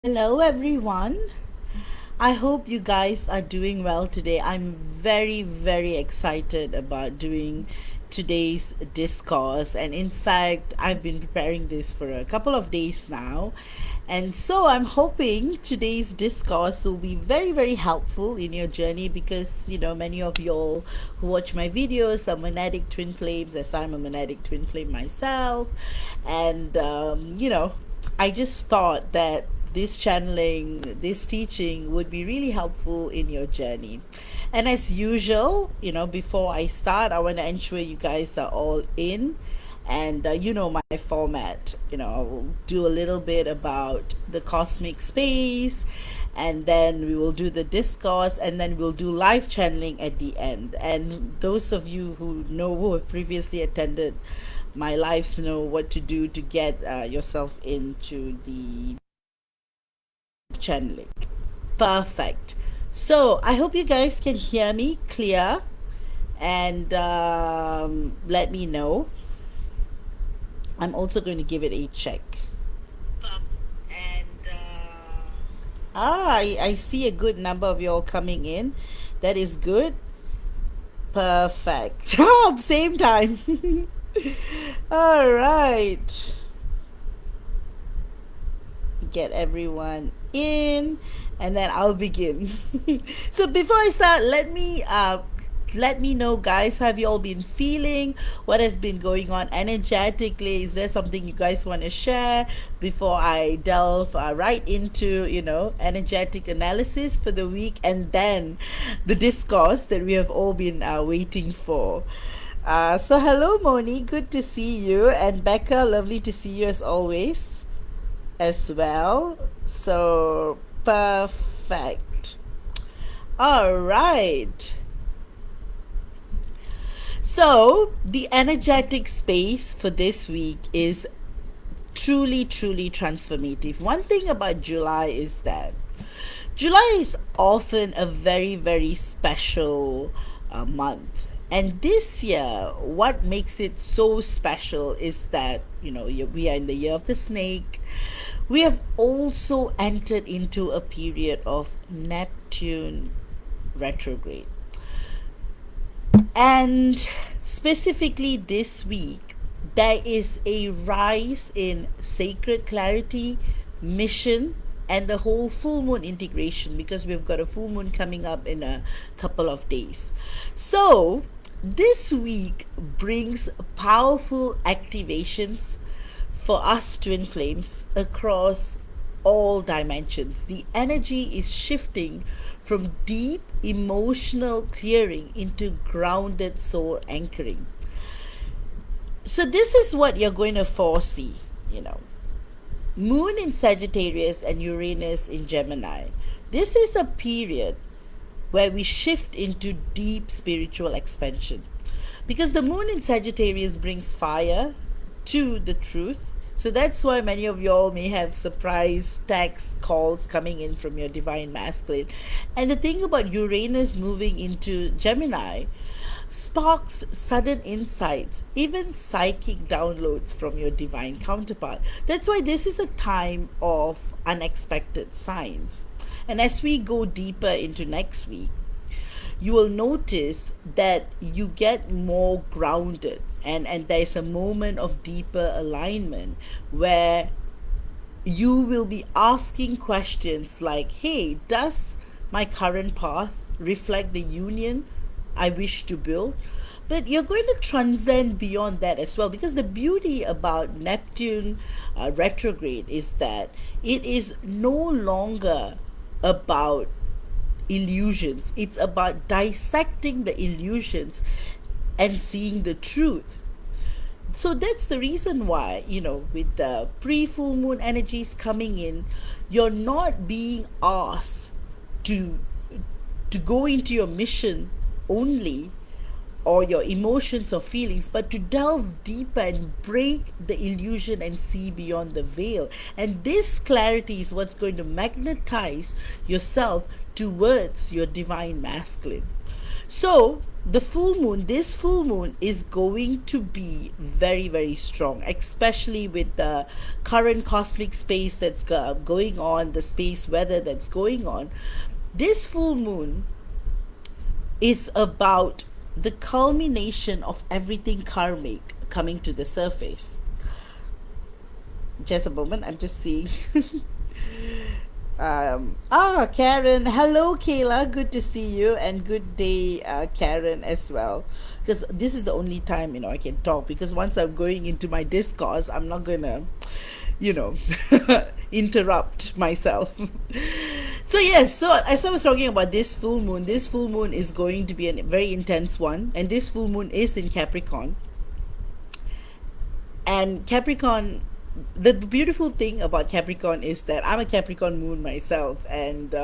Hello, everyone. I hope you guys are doing well today. I'm very, very excited about doing today's discourse. And in fact, I've been preparing this for a couple of days now. And so I'm hoping today's discourse will be very, very helpful in your journey because, many of y'all who watch my videos are Monadic Twin Flames, as I'm a Monadic Twin Flame myself. And, I just thought that this channeling, this teaching would be really helpful in your journey. And as usual, before I start, I want to ensure you guys are all in. And my format. I'll do a little bit about the cosmic space, and then we will do the discourse, and then we'll do live channeling at the end. And those of you who have previously attended my lives know what to do to get yourself into the channeling. Perfect. So I hope you guys can hear me clear, and let me know. I'm also going to give it a check. And I see a good number of y'all coming in. That is good. Perfect. Oh, same time. All right. Get everyone in, and then I'll begin. So before I start, let me know, guys, have you all been feeling? What has been going on energetically? Is there something you guys want to share before I delve right into energetic analysis for the week, and then the discourse that we have all been waiting for? So hello, Moni, good to see you, and Becca, lovely to see you as always as well. So perfect. All right. So the energetic space for this week is truly, truly transformative. One thing about July is that July is often a very, very special month. And this year, what makes it so special is that, we are in the year of the snake. We have also entered into a period of Neptune retrograde. And specifically this week, there is a rise in sacred clarity, mission, and the whole full moon integration, because we've got a full moon coming up in a couple of days. So this week brings powerful activations for us twin flames across all dimensions. The energy is shifting from deep emotional clearing into grounded soul anchoring. So this is what you're going to foresee, Moon in Sagittarius and Uranus in Gemini. This is a period where we shift into deep spiritual expansion, because the moon in Sagittarius brings fire to the truth. So that's why many of y'all may have surprise text calls coming in from your divine masculine. And the thing about Uranus moving into Gemini sparks sudden insights, even psychic downloads from your divine counterpart. That's why this is a time of unexpected signs. And as we go deeper into next week, you will notice that you get more grounded, and there's a moment of deeper alignment where you will be asking questions like, hey, does my current path reflect the union I wish to build? But you're going to transcend beyond that as well, because the beauty about Neptune retrograde is that it is no longer about illusions. It's about dissecting the illusions and seeing the truth. So that's the reason why, with the pre-full moon energies coming in, you're not being asked to go into your mission only, or your emotions or feelings, but to delve deeper and break the illusion and see beyond the veil. And this clarity is what's going to magnetize yourself towards your divine masculine. So the full moon, this full moon is going to be very, very strong, especially with the current cosmic space that's going on, the space weather that's going on. This full moon is about the culmination of everything karmic coming to the surface. Just a moment, I'm just seeing. Karen, hello Kayla, good to see you, and good day, Karen, as well, because this is the only time I can talk, because once I'm going into my discourse, I'm not gonna you know interrupt myself. So yes, so as I was talking about this full moon, this full moon is going to be a very intense one, and this full moon is in Capricorn. And Capricorn, the beautiful thing about Capricorn is that I'm a Capricorn moon myself, and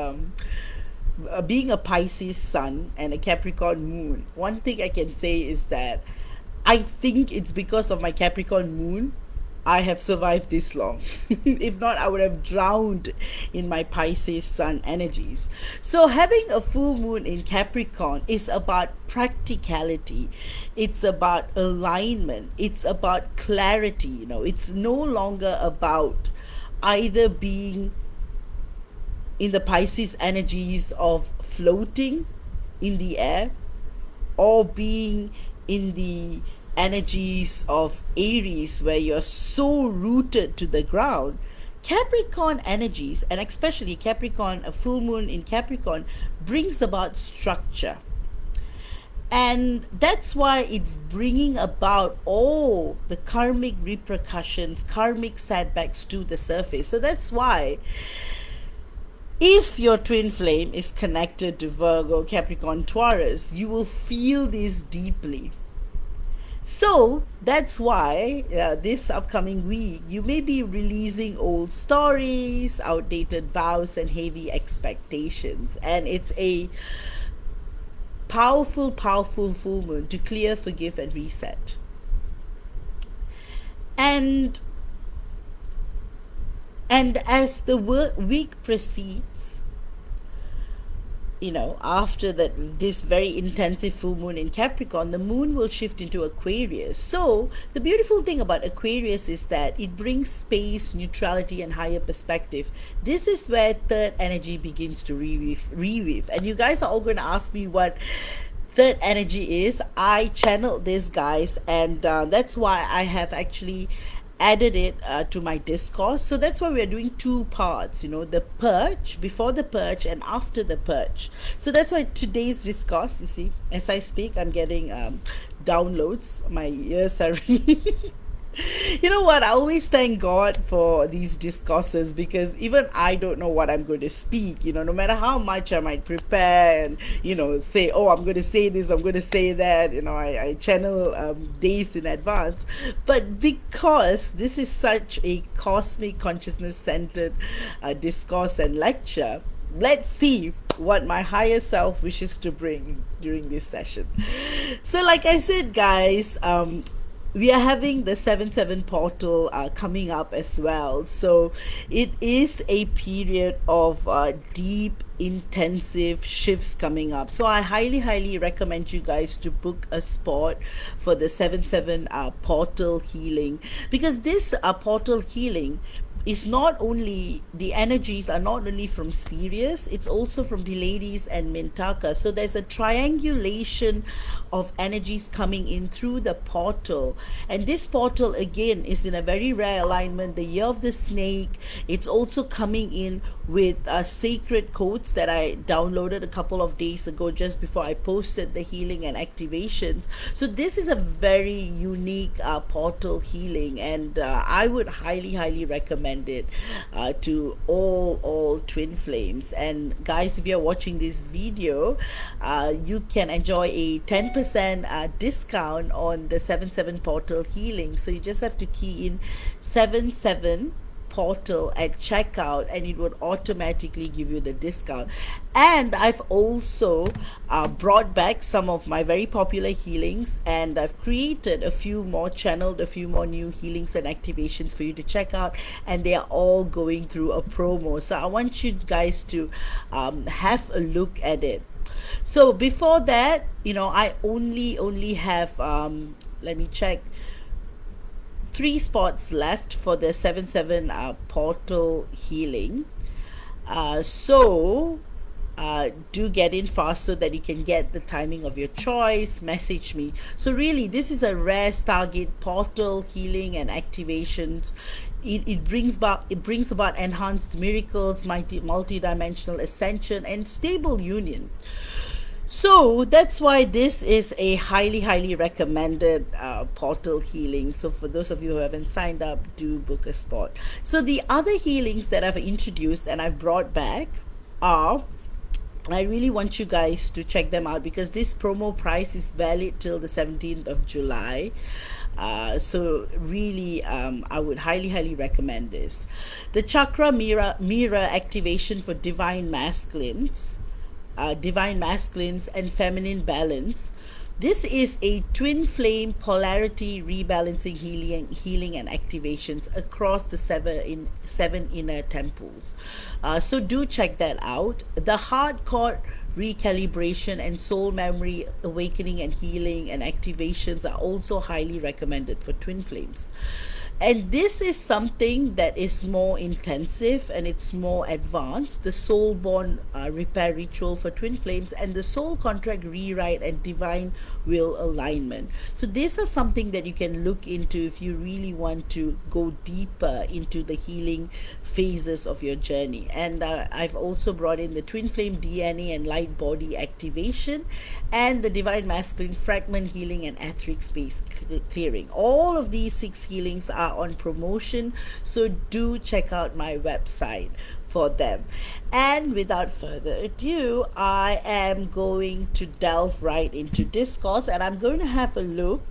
being a Pisces sun and a Capricorn moon, one thing I can say is that I think it's because of my Capricorn moon I have survived this long. If not, I would have drowned in my Pisces sun energies. So having a full moon in Capricorn is about practicality. It's about alignment. It's about clarity. It's no longer about either being in the Pisces energies of floating in the air, or being in the energies of Aries where you're so rooted to the ground. Capricorn energies, and especially Capricorn, a full moon in Capricorn, brings about structure. And that's why it's bringing about all the karmic repercussions, karmic setbacks to the surface. So that's why if your twin flame is connected to Virgo, Capricorn, Taurus, you will feel this deeply. So that's why this upcoming week you may be releasing old stories, outdated vows, and heavy expectations. And it's a powerful, powerful full moon to clear, forgive, and reset. And as the week proceeds, after this very intensive full moon in Capricorn, the moon will shift into Aquarius. So the beautiful thing about Aquarius is that it brings space, neutrality, and higher perspective. This is where third energy begins to reweave. And you guys are all going to ask me what third energy is. I channeled this, guys, and that's why I have actually added it to my discourse. So that's why we're doing two parts, the purge, before the purge, and after the purge. So that's why today's discourse, you see, as I speak, I'm getting downloads. My ears are really you know what, I always thank God for these discourses, because even I don't know what I'm going to speak, no matter how much I might prepare and say, oh, I'm going to say this, I'm going to say that, I channel days in advance. But because this is such a cosmic consciousness centered discourse and lecture, let's see what my higher self wishes to bring during this session. So like I said, guys, we are having the 7/7 portal coming up as well. So it is a period of deep, intensive shifts coming up. So I highly recommend you guys to book a spot for the 7/7 portal healing, because this portal healing is not only, the energies are not only from Sirius, it's also from Pleiades and Mintaka. So there's a triangulation of energies coming in through the portal. And this portal again is in a very rare alignment, the year of the snake. It's also coming in with sacred codes that I downloaded a couple of days ago, just before I posted the healing and activations. So this is a very unique portal healing, and I would highly recommend it to all twin flames. And guys, if you're watching this video, you can enjoy a 10% discount on the 7/7 portal healing. So you just have to key in 7/7 portal at checkout, and it would automatically give you the discount. And I've also brought back some of my very popular healings, and I've created a few more, channeled a few more new healings and activations for you to check out, and they are all going through a promo. So I want you guys to have a look at it. So before that, I only have let me check, 3 spots left for the 7/7 portal healing. So do get in fast so that you can get the timing of your choice. Message me. So really, this is a rare Stargate portal healing and activations. It brings about enhanced miracles, multi-dimensional ascension, and stable union. So that's why this is a highly recommended portal healing. So for those of you who haven't signed up, do book a spot. So the other healings that I've introduced and I've brought back are, I really want you guys to check them out, because this promo price is valid till the 17th of July. So really, I would highly recommend this. The chakra mirror activation for divine masculines and feminine balance. This is a twin flame polarity rebalancing healing and activations across the seven inner temples. So do check that out. The hardcore recalibration and soul memory awakening and healing and activations are also highly recommended for twin flames. And this is something that is more intensive and it's more advanced. The soul bond repair ritual for twin flames, and the soul contract rewrite and divine will alignment. So these are something that you can look into if you really want to go deeper into the healing phases of your journey. And I've also brought in the twin flame DNA and light body activation, and the divine masculine fragment healing and etheric space clearing. All of these 6 healings are on promotion, so do check out my website for them. And without further ado, I am going to delve right into discourse, and I'm going to have a look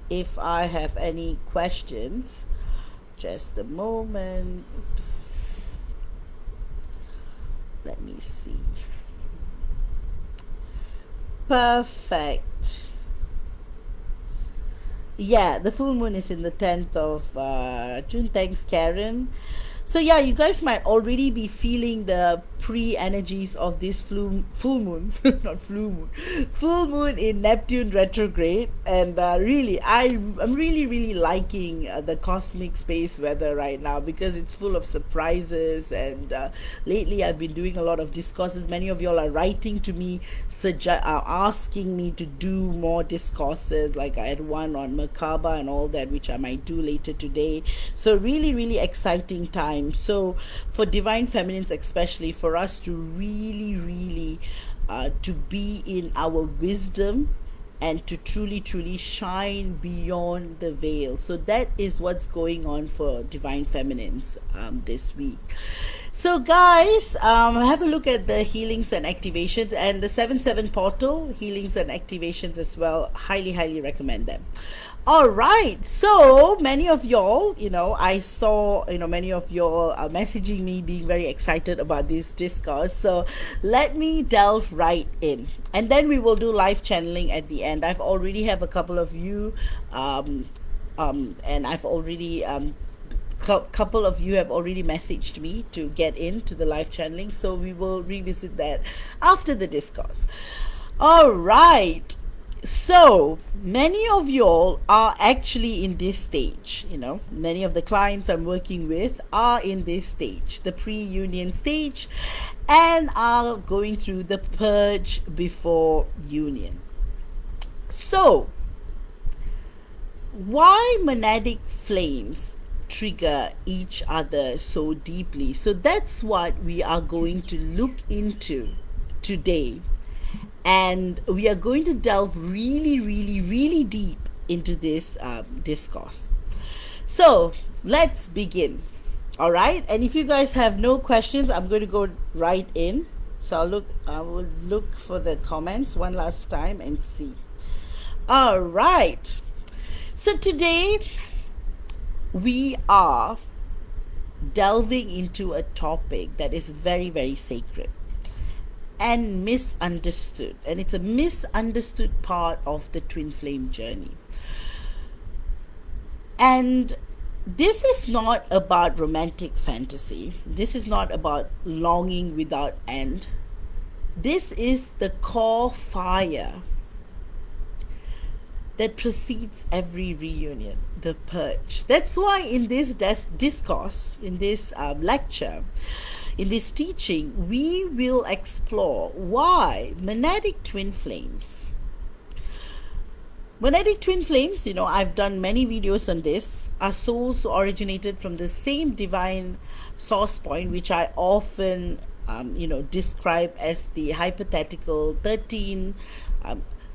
if I have any questions. Just a moment. Oops. Let me see. Perfect. Yeah, the full moon is in the 10th of June. Thanks, Karen. So yeah, you guys might already be feeling the pre-energies of this full moon, not full moon, full moon in Neptune retrograde. And really, I'm really liking the cosmic space weather right now, because it's full of surprises. And lately I've been doing a lot of discourses. Many of y'all are writing to me, asking me to do more discourses. Like I had one on Merkaba and all that, which I might do later today. So really exciting time. So for divine feminines, especially, for us to really to be in our wisdom and to truly shine beyond the veil. So that is what's going on for divine feminines this week. So guys, have a look at the healings and activations, and the 7/7 portal healings and activations as well. Highly recommend them. All right, so many of y'all, I saw, many of y'all are messaging me being very excited about this discourse. So let me delve right in, and then we will do live channeling at the end. I've already have a couple of you, and I've already couple of you have already messaged me to get into the live channeling. So we will revisit that after the discourse. All right. So many of y'all are actually in this stage. Many of the clients I'm working with are in this stage, the pre-union stage, and are going through the purge before union. So why monadic flames trigger each other so deeply? So that's what we are going to look into today. And we are going to delve really deep into this discourse. So let's begin. All right. And if you guys have no questions, I'm going to go right in. So I will look for the comments one last time and see. All right. So today we are delving into a topic that is very, very sacred and misunderstood. And it's a misunderstood part of the twin flame journey. And this is not about romantic fantasy. This is not about longing without end. This is the core fire that precedes every reunion, the purge. That's why in this discourse, in this lecture, in this teaching, we will explore why monadic twin flames. Monadic twin flames, I've done many videos on this, are souls originated from the same divine source point, which I often, describe as the hypothetical 13,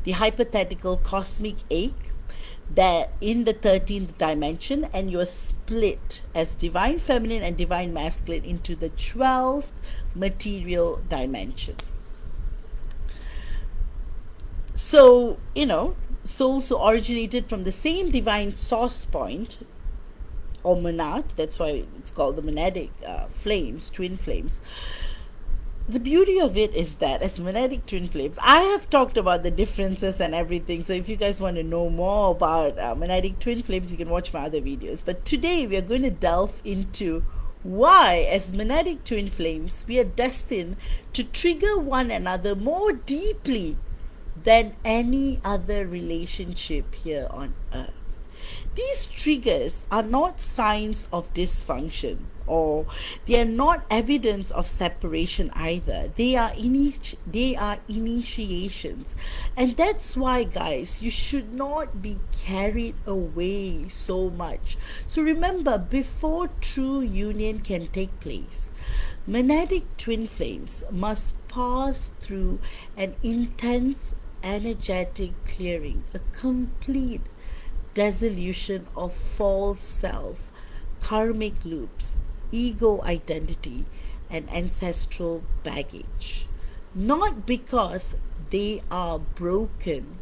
the hypothetical cosmic egg that in the 13th dimension, and you're split as divine feminine and divine masculine into the 12th material dimension. So, souls who originated from the same divine source point or monad, that's why it's called the monadic flames, twin flames. The beauty of it is that as monadic twin flames, I have talked about the differences and everything. So if you guys want to know more about monadic twin flames, you can watch my other videos. But today we are going to delve into why, as monadic twin flames, we are destined to trigger one another more deeply than any other relationship here on earth. These triggers are not signs of dysfunction, or they are not evidence of separation either. They are initiations. And that's why, guys, you should not be carried away so much. So remember, before true union can take place, monadic twin flames must pass through an intense energetic clearing, a complete dissolution of false self, karmic loops, ego identity, and ancestral baggage. Not because they are broken,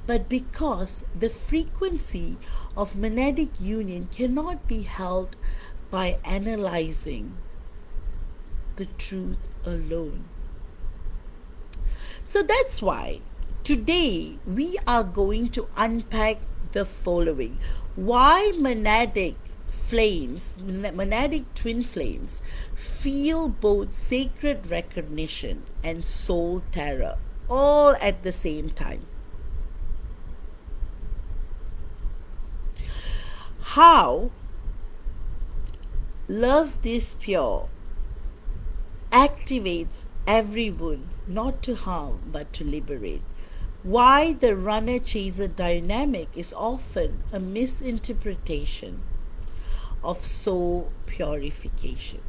but because the frequency of monadic union cannot be held by analyzing the truth alone. So that's why today we are going to unpack the following. Why monadic flames, monadic twin flames, feel both sacred recognition and soul terror all at the same time. How love this pure activates every wound, not to harm but to liberate. Why the runner-chaser dynamic is often a misinterpretation of soul purification.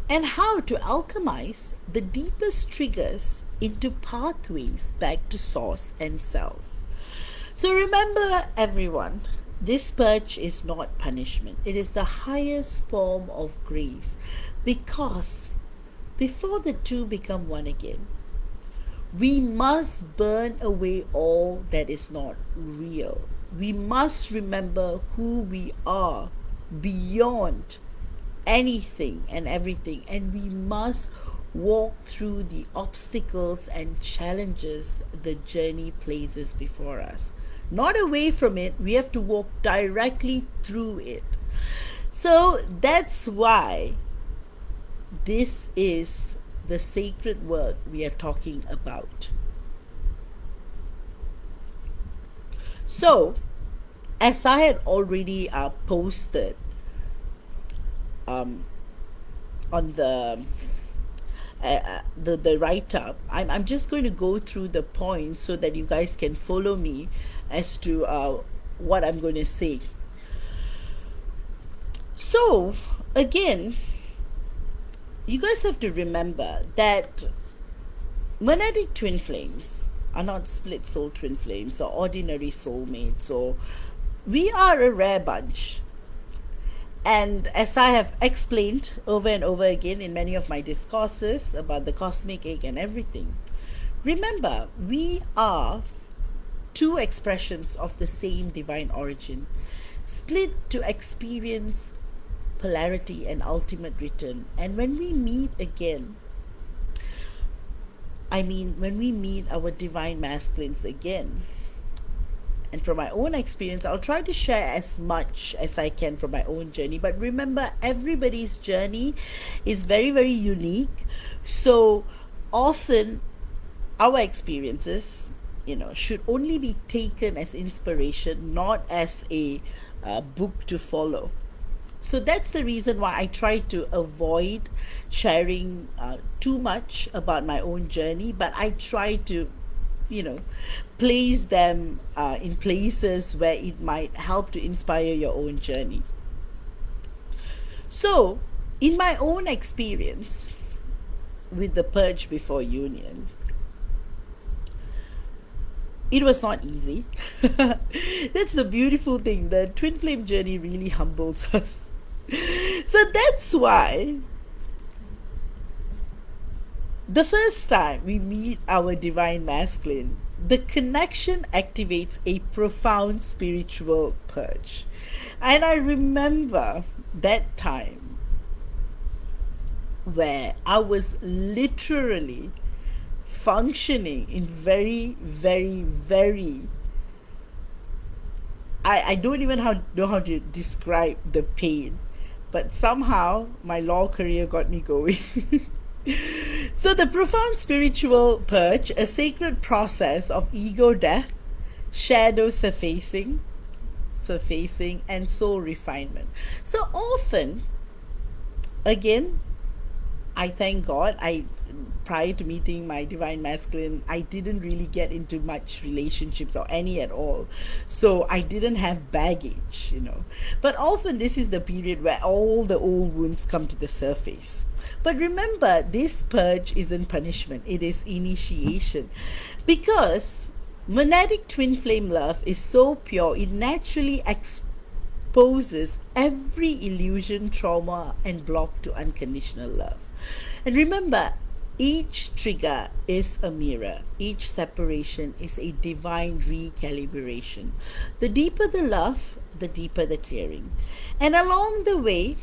And how to alchemize the deepest triggers into pathways back to source and self. So remember, everyone, this purge is not punishment. It is the highest form of grace, because before the two become one again, we must burn away all that is not real. We must remember who we are beyond anything and everything, and we must walk through the obstacles and challenges the journey places before us. Not away from it, we have to walk directly through it. So that's why this is the sacred work we are talking about. So, as I had already posted on the write-up, I'm just going to go through the points so that you guys can follow me as to what I'm going to say. So again, you guys have to remember that monadic twin flames are not split soul twin flames or ordinary soulmates, or we are a rare bunch. And as I have explained over and over again in many of my discourses about the cosmic egg and everything, Remember, we are two expressions of the same divine origin, split to experience polarity and ultimate return. And when we meet again, when we meet our divine masculines again, and from my own experience, I'll try to share as much as I can from my own journey. But remember, everybody's journey is very, very unique. So often, our experiences, should only be taken as inspiration, not as a book to follow. So that's the reason why I try to avoid sharing too much about my own journey, but I try to, you know, place them in places where it might help to inspire your own journey. So, in my own experience with the purge before union, it was not easy. That's the beautiful thing. The twin flame journey really humbles us. So that's why the first time we meet our divine masculine, the connection activates a profound spiritual purge. And I remember that time where I was literally functioning in very, very, very, I don't even know how to describe the pain, but somehow my law career got me going. So the profound spiritual purge, a sacred process of ego death, shadow surfacing, and soul refinement. So often, again, I thank God, prior to meeting my divine masculine, I didn't really get into much relationships or any at all. So I didn't have baggage, But often this is the period where all the old wounds come to the surface. But remember, this purge isn't punishment, it is initiation. Because monadic twin flame love is so pure, it naturally exposes every illusion, trauma, and block to unconditional love. And remember, each trigger is a mirror. Each separation is a divine recalibration. The deeper the love, the deeper the clearing. And along the way,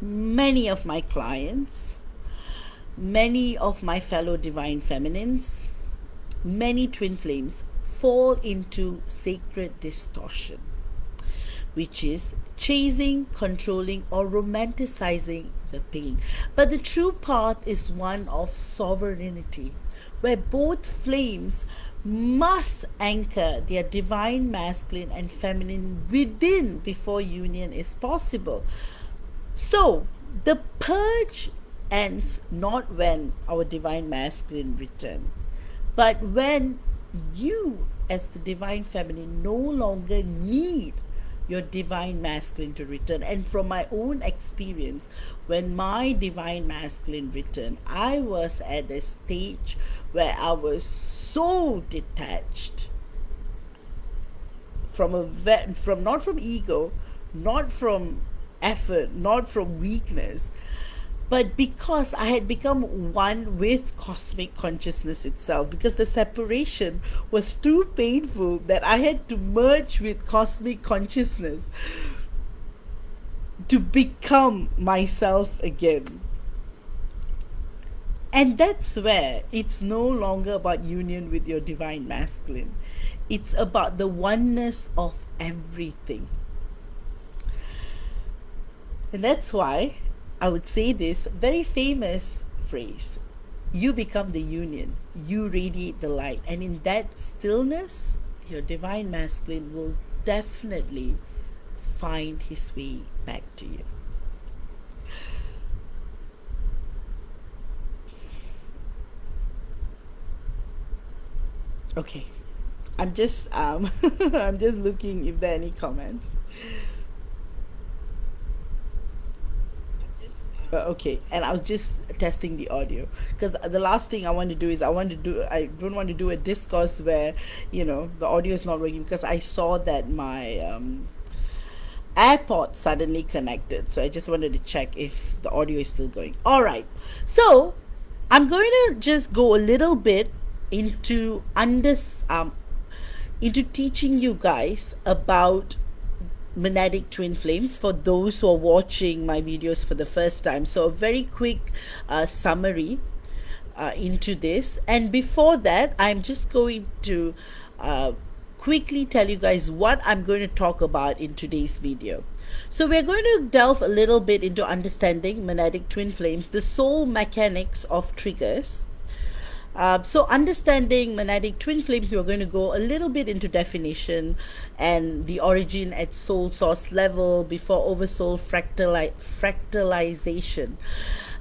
many of my clients, many of my fellow divine feminines, many twin flames fall into sacred distortion, which is chasing, controlling, or romanticizing the pain. But the true path is one of sovereignty, where both flames must anchor their divine masculine and feminine within before union is possible. So, the purge ends not when our divine masculine return, but when you, as the divine feminine, no longer need your divine masculine to return. And from my own experience, when my divine masculine returned, I was at a stage where I was so detached from not from ego, not from effort, not from weakness, but because I had become one with cosmic consciousness itself, because the separation was too painful that I had to merge with cosmic consciousness to become myself again. And that's where it's no longer about union with your divine masculine. It's about the oneness of everything. And that's why I would say this very famous phrase: you become the union, you radiate the light, and in that stillness, your divine masculine will definitely find his way back to you. Okay, I'm just I'm just looking if there are any comments. Okay, and I was just testing the audio, because the last thing I want to do is I don't want to do a discourse where the audio is not working, because I saw that my AirPod suddenly connected, so I just wanted to check if the audio is still going. All right, so I'm going to just go a little bit into into teaching you guys about Monadic Twin Flames for those who are watching my videos for the first time. So a very quick summary into this, and before that I'm just going to quickly tell you guys what I'm going to talk about in today's video. So we're going to delve a little bit into understanding Monadic Twin Flames, the soul mechanics of triggers. So understanding Monadic Twin Flames, we're going to go a little bit into definition and the origin at soul source level before oversoul fractalization.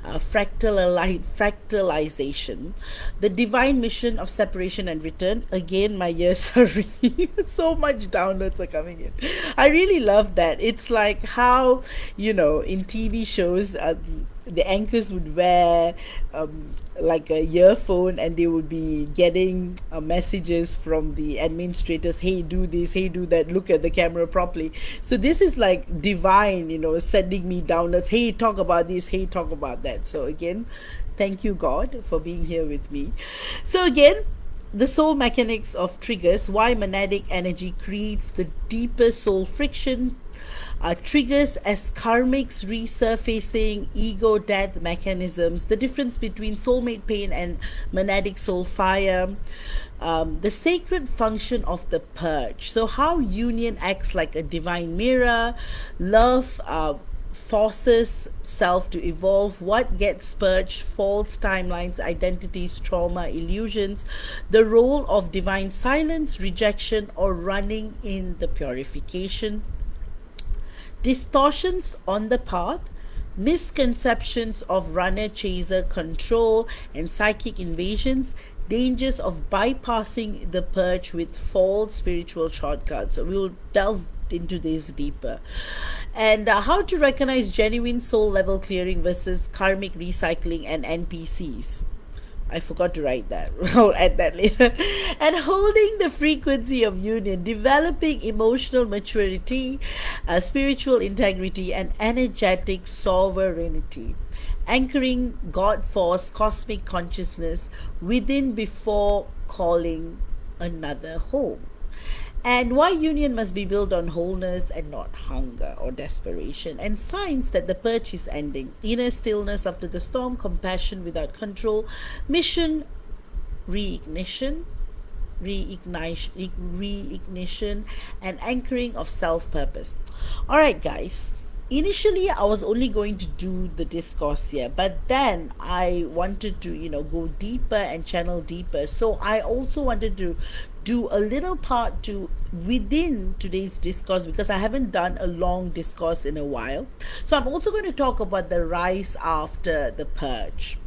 Fractalization, the divine mission of separation and return. Again, my ears are ringing. So much downloads are coming in. I really love that. It's like how, in TV shows, the anchors would wear like a earphone, and they would be getting messages from the administrators, hey, do this, hey, do that, look at the camera properly. So this is like divine, sending me downloads, hey, talk about this, hey, talk about that. So again, thank you, God, for being here with me. So again, the soul mechanics of triggers, why monadic energy creates the deeper soul friction, triggers as karmics resurfacing, ego death mechanisms, the difference between soulmate pain and monadic soul fire, the sacred function of the purge. So how union acts like a divine mirror, love forces self to evolve, what gets purged, false timelines, identities, trauma, illusions, the role of divine silence, rejection, or running in the purification, distortions on the path, misconceptions of runner chaser control and psychic invasions, dangers of bypassing the purge with false spiritual shortcuts. So we will delve into this deeper, and how to recognize genuine soul level clearing versus karmic recycling and NPCs. I forgot to write that. I'll add that later. And holding the frequency of union, developing emotional maturity, spiritual integrity, and energetic sovereignty. Anchoring God force, cosmic consciousness within before calling another home. And why union must be built on wholeness and not hunger or desperation, and signs that the purge is ending, inner stillness after the storm, compassion without control, mission reignition, and anchoring of self-purpose. All right, guys. Initially, I was only going to do the discourse here, but then I wanted to, go deeper and channel deeper. So I also wanted to do a little part to within today's discourse, because I haven't done a long discourse in a while. So I'm also going to talk about the rise after the purge,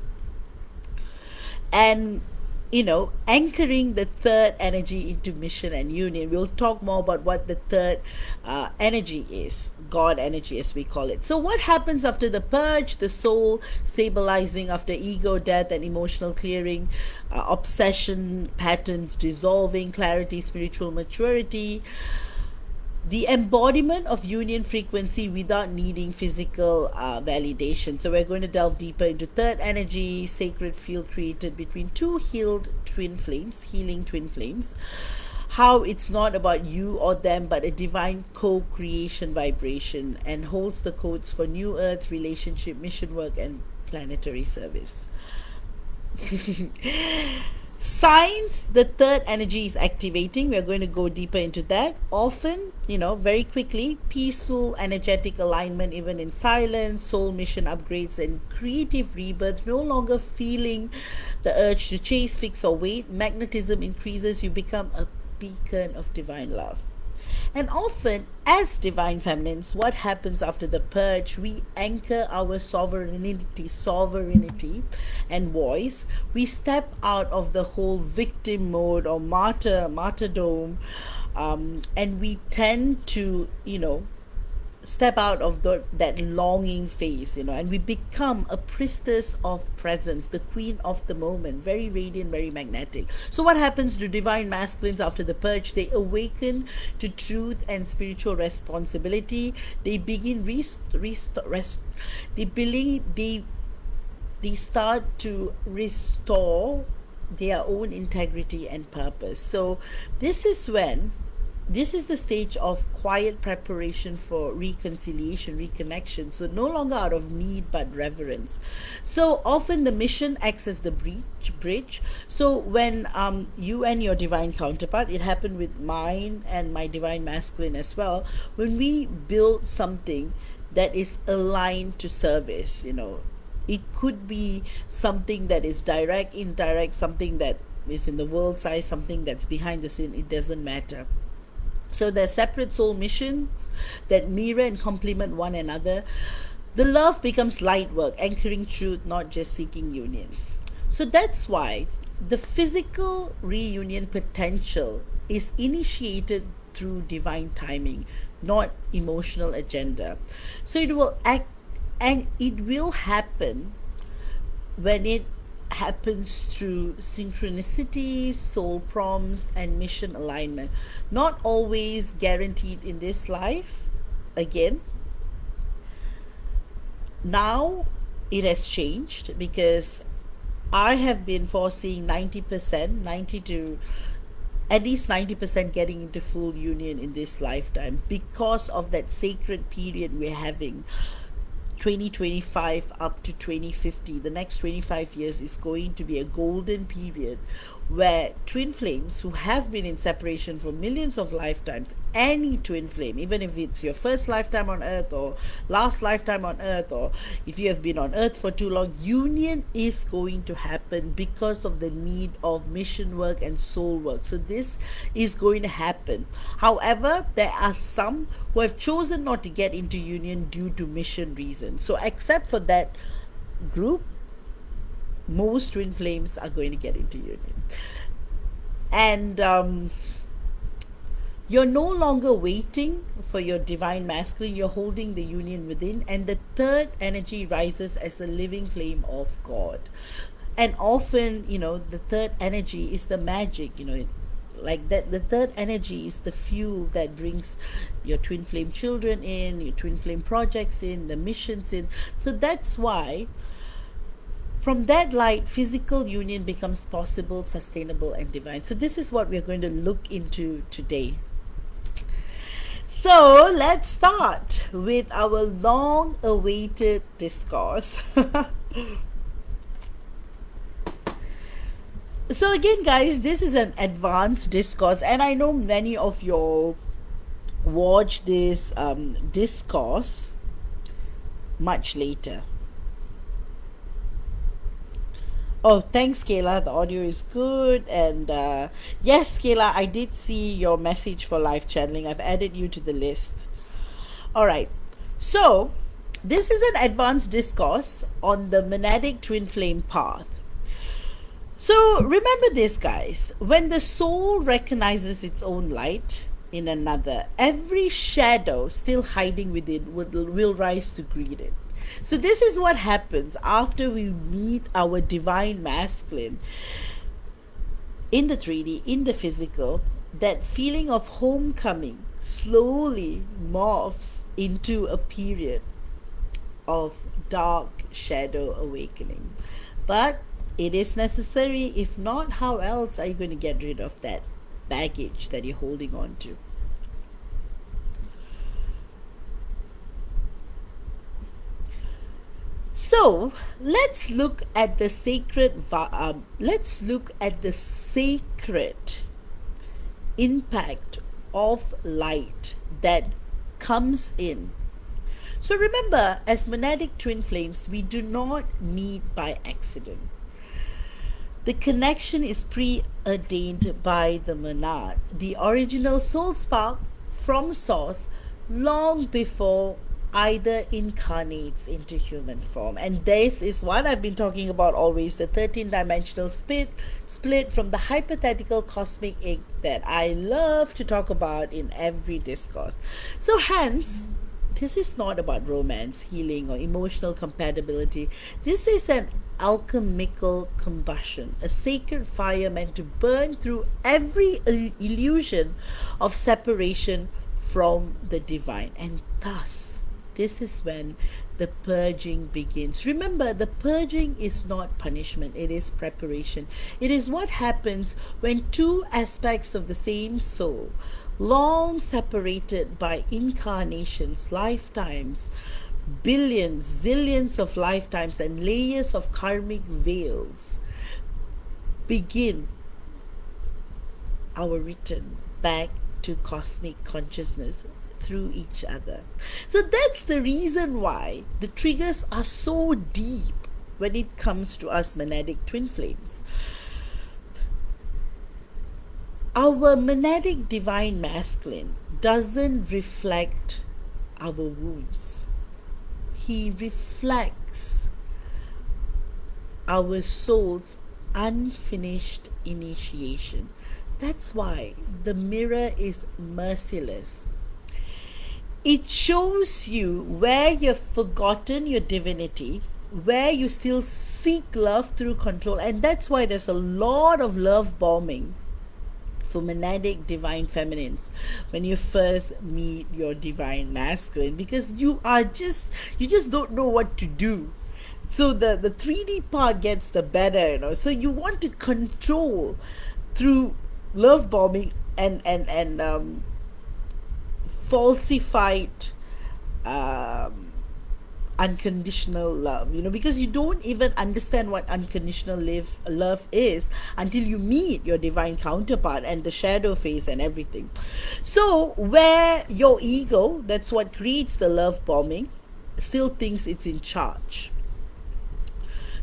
and anchoring the third energy into mission and union. We'll talk more about what the third energy is, God energy as we call it. So what happens after the purge? The soul stabilizing after ego death and emotional clearing, obsession patterns dissolving, clarity, spiritual maturity, the embodiment of union frequency without needing physical validation. So we're going to delve deeper into third energy, sacred field created between two healing twin flames, how it's not about you or them but a divine co-creation vibration, and holds the codes for new earth, relationship, mission work, and planetary service. Signs the third energy is activating. We're going to go deeper into that. Often, very quickly, peaceful, energetic alignment, even in silence, soul mission upgrades, and creative rebirth. No longer feeling the urge to chase, fix, or wait. Magnetism increases. You become a beacon of divine love. And often, as divine feminines, what happens after the purge? We anchor our sovereignty and voice. We step out of the whole victim mode or martyrdom, and we tend to, step out of that longing phase, and we become a priestess of presence, the queen of the moment, very radiant, very magnetic. So what happens to divine masculines after the purge? They awaken to truth and spiritual responsibility. They begin they they start to restore their own integrity and purpose. So this is the stage of quiet preparation for reconciliation, reconnection. So no longer out of need but reverence. So often the mission acts as the bridge. So when you and your divine counterpart, it happened with mine and my divine masculine as well, when we build something that is aligned to service, it could be something that is direct, indirect, something that is in the world size, something that's behind the scene, it doesn't matter. So they're separate soul missions that mirror and complement one another. The love becomes light work, anchoring truth, not just seeking union. So that's why the physical reunion potential is initiated through divine timing, not emotional agenda. So it will act, and it will happen when it happens through synchronicities, soul prompts, and mission alignment. Not always guaranteed in this life. Again, now it has changed because I have been foreseeing 90%, 90 to at least 90% getting into full union in this lifetime because of that sacred period we're having. 2025 up to 2050, the next 25 years is going to be a golden period where twin flames who have been in separation for millions of lifetimes, any twin flame, even if it's your first lifetime on earth or last lifetime on earth, or if you have been on earth for too long, union is going to happen because of the need of mission work and soul work. So this is going to happen. However, there are some who have chosen not to get into union due to mission reasons. So except for that group, most twin flames are going to get into union. And you're no longer waiting for your divine masculine, you're holding the union within, and the third energy rises as a living flame of God. And often, the third energy is the magic, like that. The third energy is the fuel that brings your twin flame children in, your twin flame projects in, the missions in. So that's why from that light, physical union becomes possible, sustainable, and divine. So this is what we're going to look into today. So let's start with our long-awaited discourse. So again, guys, this is an advanced discourse, and I know many of you watch this discourse much later. Oh, thanks, Kayla. The audio is good. And yes, Kayla, I did see your message for live channeling. I've added you to the list. All right. So, this is an advanced discourse on the Monadic Twin Flame path. So, remember this, guys. When the soul recognizes its own light in another, every shadow still hiding within will rise to greet it. So this is what happens after we meet our divine masculine in the 3D, in the physical. That feeling of homecoming slowly morphs into a period of dark shadow awakening. But it is necessary. If not, how else are you going to get rid of that baggage that you're holding on to? So let's look at the sacred. Let's look at the sacred impact of light that comes in. So remember, as Monadic Twin Flames, we do not meet by accident. The connection is preordained by the monad, the original soul spark from source, long before either incarnates into human form. And this is what I've been talking about always, the 13-dimensional split from the hypothetical cosmic egg that I love to talk about in every discourse. So hence, this is not about romance, healing, or emotional compatibility. This is an alchemical combustion, a sacred fire meant to burn through every illusion of separation from the divine. And thus, this is when the purging begins. Remember, the purging is not punishment, it is preparation. It is what happens when two aspects of the same soul, long separated by incarnations, lifetimes, billions, zillions of lifetimes, and layers of karmic veils, begin our return back to cosmic consciousness through each other. So that's the reason why the triggers are so deep when it comes to us monadic twin flames. Our monadic divine masculine doesn't reflect our wounds. He reflects our soul's unfinished initiation. That's why the mirror is merciless. It shows you where you've forgotten your divinity, where you still seek love through control, and that's why there's a lot of love bombing for monadic divine feminines when you first meet your divine masculine, because you just don't know what to do. So the 3D part gets the better, so you want to control through love bombing and falsified unconditional love, because you don't even understand what unconditional love is until you meet your divine counterpart and the shadow face and everything. So where your ego, that's what creates the love bombing, still thinks it's in charge.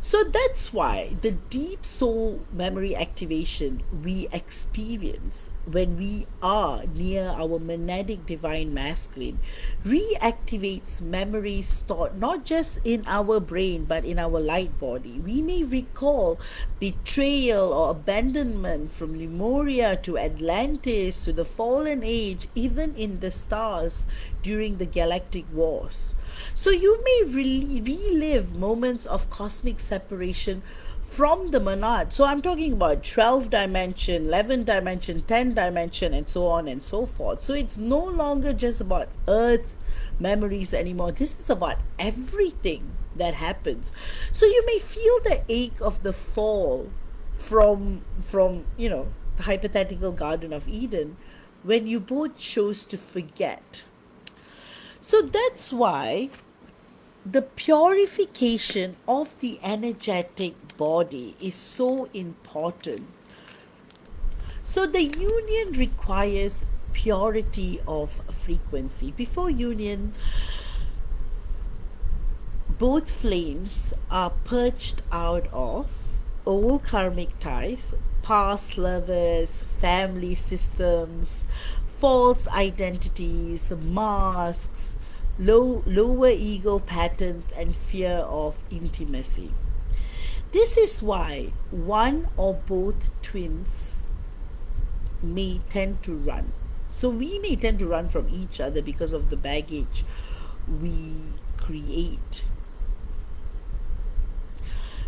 So that's why the deep soul memory activation we experience when we are near our monadic divine masculine reactivates memories stored not just in our brain but in our light body. We may recall betrayal or abandonment from Lemuria to Atlantis to the fallen age, even in the stars during the galactic wars. So you may relive moments of cosmic separation from the monad. So I'm talking about 12 dimension, 11 dimension, 10 dimension, and so on and so forth. So it's no longer just about earth memories anymore. This is about everything that happens. So you may feel the ache of the fall from the hypothetical Garden of Eden when you both chose to forget. So that's why the purification of the energetic body is so important. So the union requires purity of frequency. Before union, both flames are purged out of old karmic ties, past lovers, family systems, false identities, masks, lower ego patterns, and fear of intimacy. This is why one or both twins may tend to run. So we may tend to run from each other because of the baggage we create.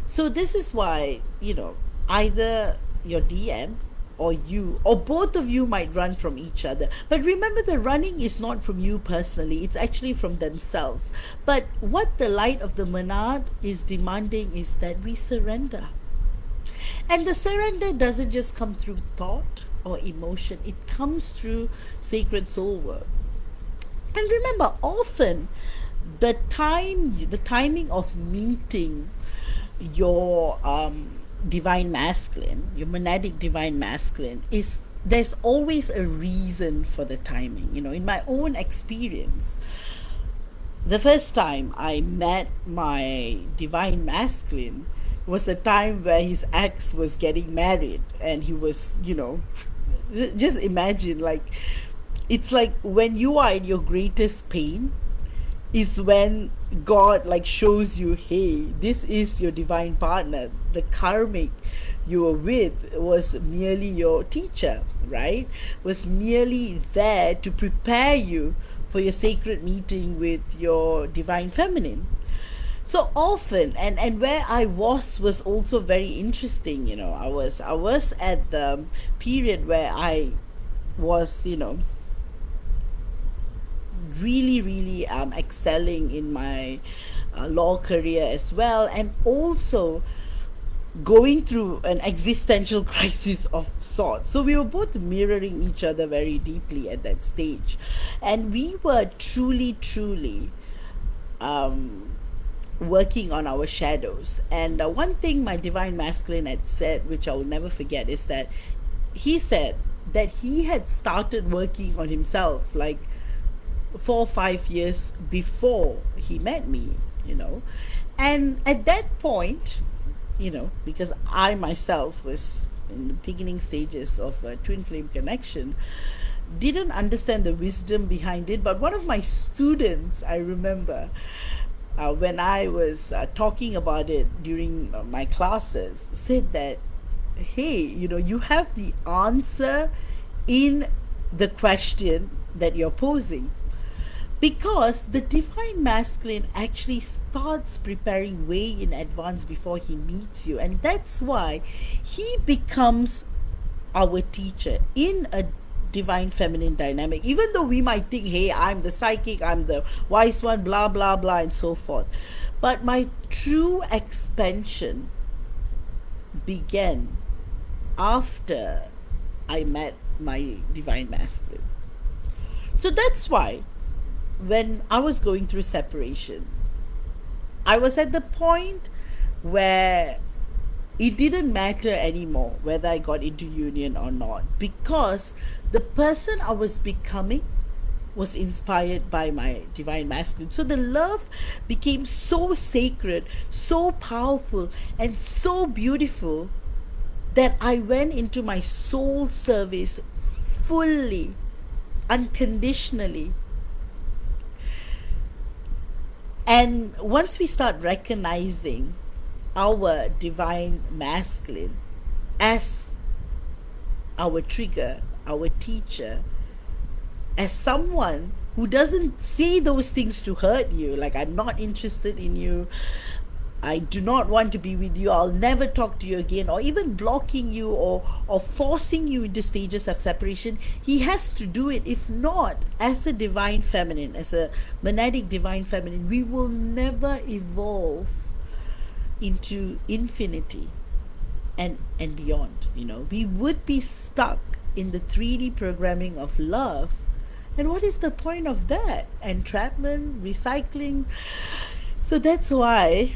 So this is why, either your DM or you or both of you might run from each other. But remember, the running is not from you personally, it's actually from themselves. But what the light of the monad is demanding is that we surrender. And the surrender doesn't just come through thought or emotion, it comes through sacred soul work. And remember, often the timing of meeting your divine masculine, your monadic divine masculine, is there's always a reason for the timing. In my own experience, the first time I met my divine masculine was a time where his ex was getting married, and he was, just imagine, it's like when you are in your greatest pain is when God shows you, hey, this is your divine partner. The karmic you were with was merely your teacher, right? Was merely there to prepare you for your sacred meeting with your divine feminine. So often, and where I was also very interesting. I was at the period where I was, really, really excelling in my law career as well, and also going through an existential crisis of sorts. So we were both mirroring each other very deeply at that stage. And we were truly, truly working on our shadows. And one thing my divine masculine had said, which I'll never forget, is that he said that he had started working on himself like 4 or 5 years before he met me, you know. And at that point, you know, because I myself was in the beginning stages of a twin flame connection, didn't understand the wisdom behind it. But one of my students, I remember, when I was talking about it during my classes, said that, hey, you know, you have the answer in the question that you're posing, because the divine masculine actually starts preparing way in advance before he meets you, and that's why he becomes our teacher in a divine feminine dynamic. Even though we might think, hey, I'm the psychic, I'm the wise one, blah blah blah and so forth, but my true expansion began after I met my divine masculine. So that's why when I was going through separation, I was at the point where it didn't matter anymore whether I got into union or not, because the person I was becoming was inspired by my divine masculine. So the love became so sacred, so powerful, and so beautiful that I went into my soul service fully, unconditionally. And once we start recognizing our divine masculine as our trigger, our teacher, as someone who doesn't say those things to hurt you, like, I'm not interested in you, I do not want to be with you, I'll never talk to you again, or even blocking you, or forcing you into stages of separation, he has to do it. If not, as a divine feminine, as a monadic divine feminine, we will never evolve into infinity and beyond. You know, we would be stuck in the 3D programming of love. And what is the point of that? Entrapment, recycling. So that's why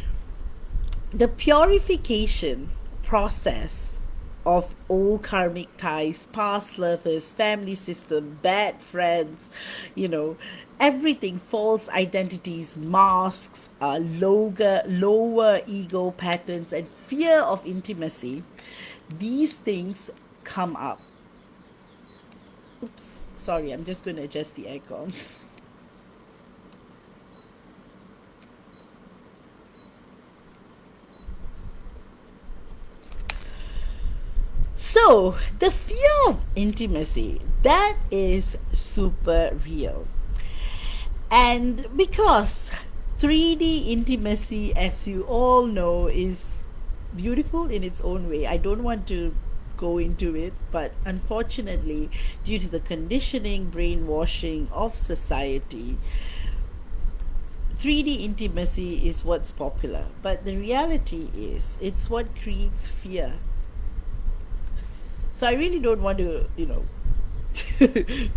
the purification process of old karmic ties, past lovers, family system, bad friends, you know, everything, false identities, masks, lower ego patterns, and fear of intimacy, these things come up. Oops, sorry, I'm just going to adjust the aircon. So, the fear of intimacy, that is super real. And because 3D intimacy, as you all know, is beautiful in its own way, I don't want to go into it, but unfortunately, due to the conditioning, brainwashing of society, 3D intimacy is what's popular. But the reality is, it's what creates fear. So I really don't want to, you know,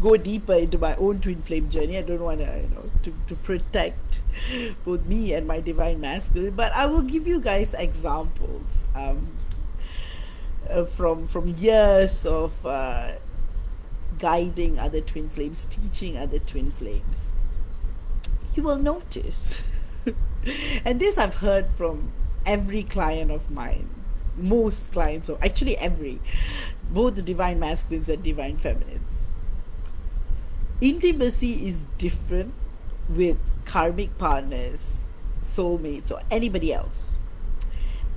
go deeper into my own twin flame journey. I don't want to, you know, to protect both me and my divine masculine. But I will give you guys examples from years of guiding other twin flames, teaching other twin flames. You will notice, and this I've heard from every client of mine, most clients, or actually every, both the divine masculines and divine feminines. Intimacy is different with karmic partners, soulmates, or anybody else.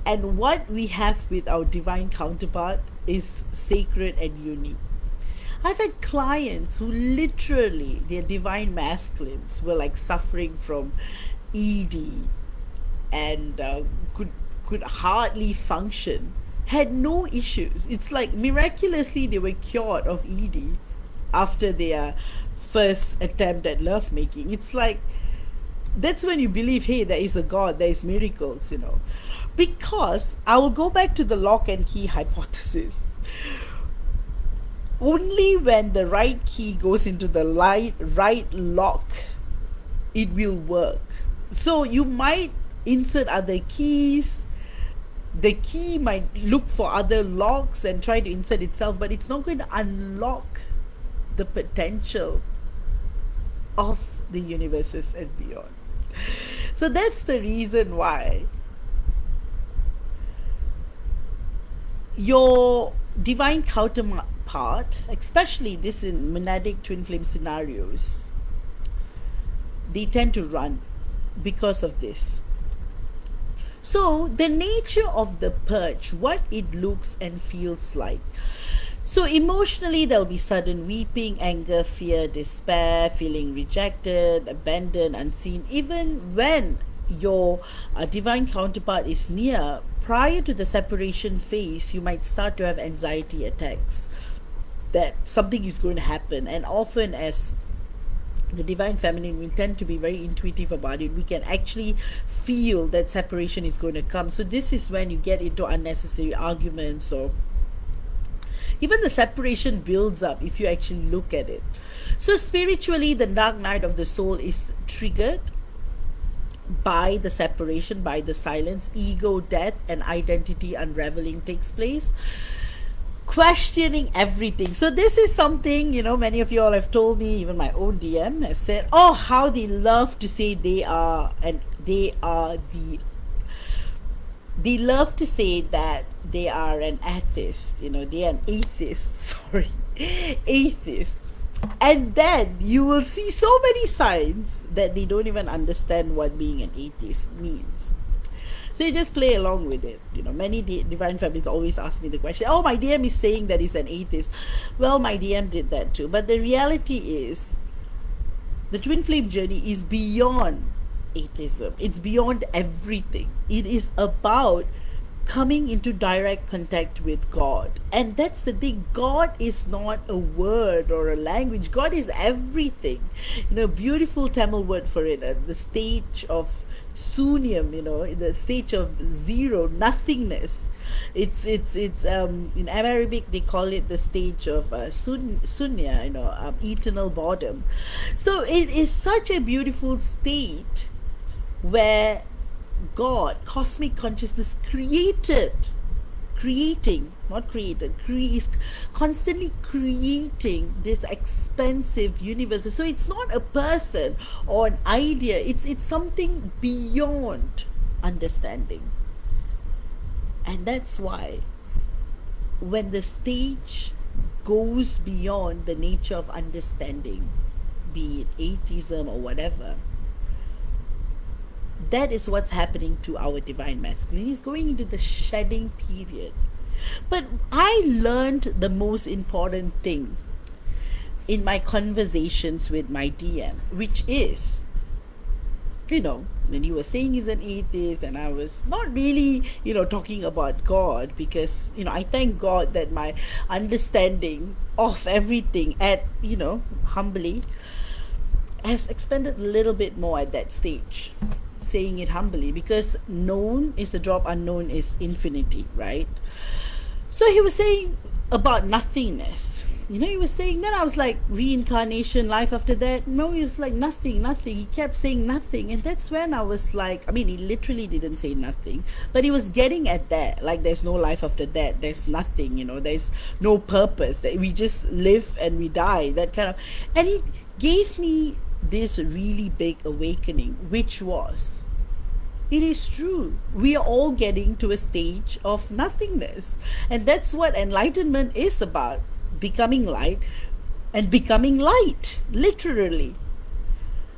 And what we have with our divine counterpart is sacred and unique. I've had clients who literally, their divine masculines were like suffering from ED and could hardly function, had no issues. It's like miraculously they were cured of ED after their first attempt at love making. It's like that's when you believe, hey, there is a God, there is miracles, because I will go back to the lock and key hypothesis. Only when the right key goes into the right lock, it will work. So you might insert other keys, the key might look for other locks and try to insert itself, but it's not going to unlock the potential of the universes and beyond. So that's the reason why your divine counterpart, especially this in monadic twin flame scenarios, they tend to run because of this. So the nature of the purge, what it looks and feels like. So emotionally, there'll be sudden weeping, anger, fear, despair, feeling rejected, abandoned, unseen. Even when your divine counterpart is near, prior to the separation phase, you might start to have anxiety attacks that something is going to happen. And often, as the divine feminine, we tend to be very intuitive about it. We can actually feel that separation is going to come. So this is when you get into unnecessary arguments, or even the separation builds up if you actually look at it. So spiritually, the dark night of the soul is triggered by the separation, by the silence. Ego death and identity unraveling takes place, questioning everything. So this is something, many of you all have told me, even my own DM has said, oh, how they love to say they love to say that they are an atheist, they are an atheist, atheist. And then you will see so many signs that they don't even understand what being an atheist means. So you just play along with it. Many divine families always ask me the question, oh, my DM is saying that he's an atheist. Well, my DM did that too. But the reality is, the twin flame journey is beyond atheism. It's beyond everything. It is about coming into direct contact with God. And that's the thing. God is not a word or a language. God is everything. Beautiful Tamil word for it, the stage of sunyam, the stage of zero, nothingness. It's in Arabic they call it the stage of sunya, eternal boredom. So it is such a beautiful state where God, cosmic consciousness, is constantly creating this expansive universe. So it's not a person or an idea, it's something beyond understanding. And that's why when the stage goes beyond the nature of understanding, be it atheism or whatever, that is what's happening to our divine masculine. He's going into the shedding period. But I learned the most important thing in my conversations with my DM, which is, when you were saying he's an atheist, and I was not really, talking about God, because, I thank God that my understanding of everything humbly has expanded a little bit more at that stage. Saying it humbly, because known is a drop, unknown is infinity, right? So he was saying about nothingness. He was saying, then I was like, reincarnation, life after that. No, he was like, nothing. He kept saying nothing. And that's when I was like, he literally didn't say nothing, but he was getting at that, like, there's no life after that, there's nothing, there's no purpose, that we just live and we die, that kind of. And he gave me this really big awakening, which was, it is true, we are all getting to a stage of nothingness, and that's what enlightenment is about. Becoming light and becoming light, literally.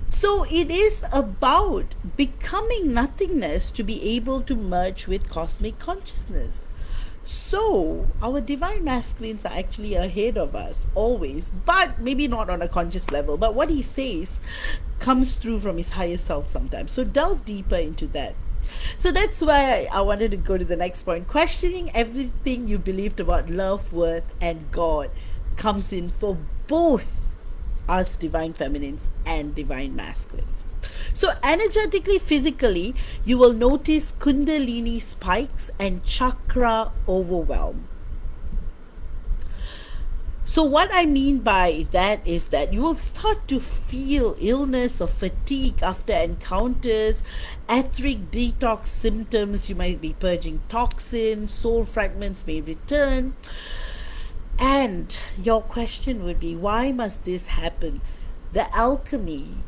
So it is about becoming nothingness to be able to merge with cosmic consciousness. So our divine masculines are actually ahead of us always, but maybe not on a conscious level, but what he says comes through from his higher self sometimes. So delve deeper into that. So that's why I wanted to go to the next point. Questioning everything you believed about love, worth, and God comes in for both us divine feminines and divine masculines. So, energetically, physically, you will notice Kundalini spikes and chakra overwhelm. So, what I mean by that is that you will start to feel illness or fatigue after encounters, etheric detox symptoms. You might be purging toxins, soul fragments may return. And your question would be, why must this happen? The alchemy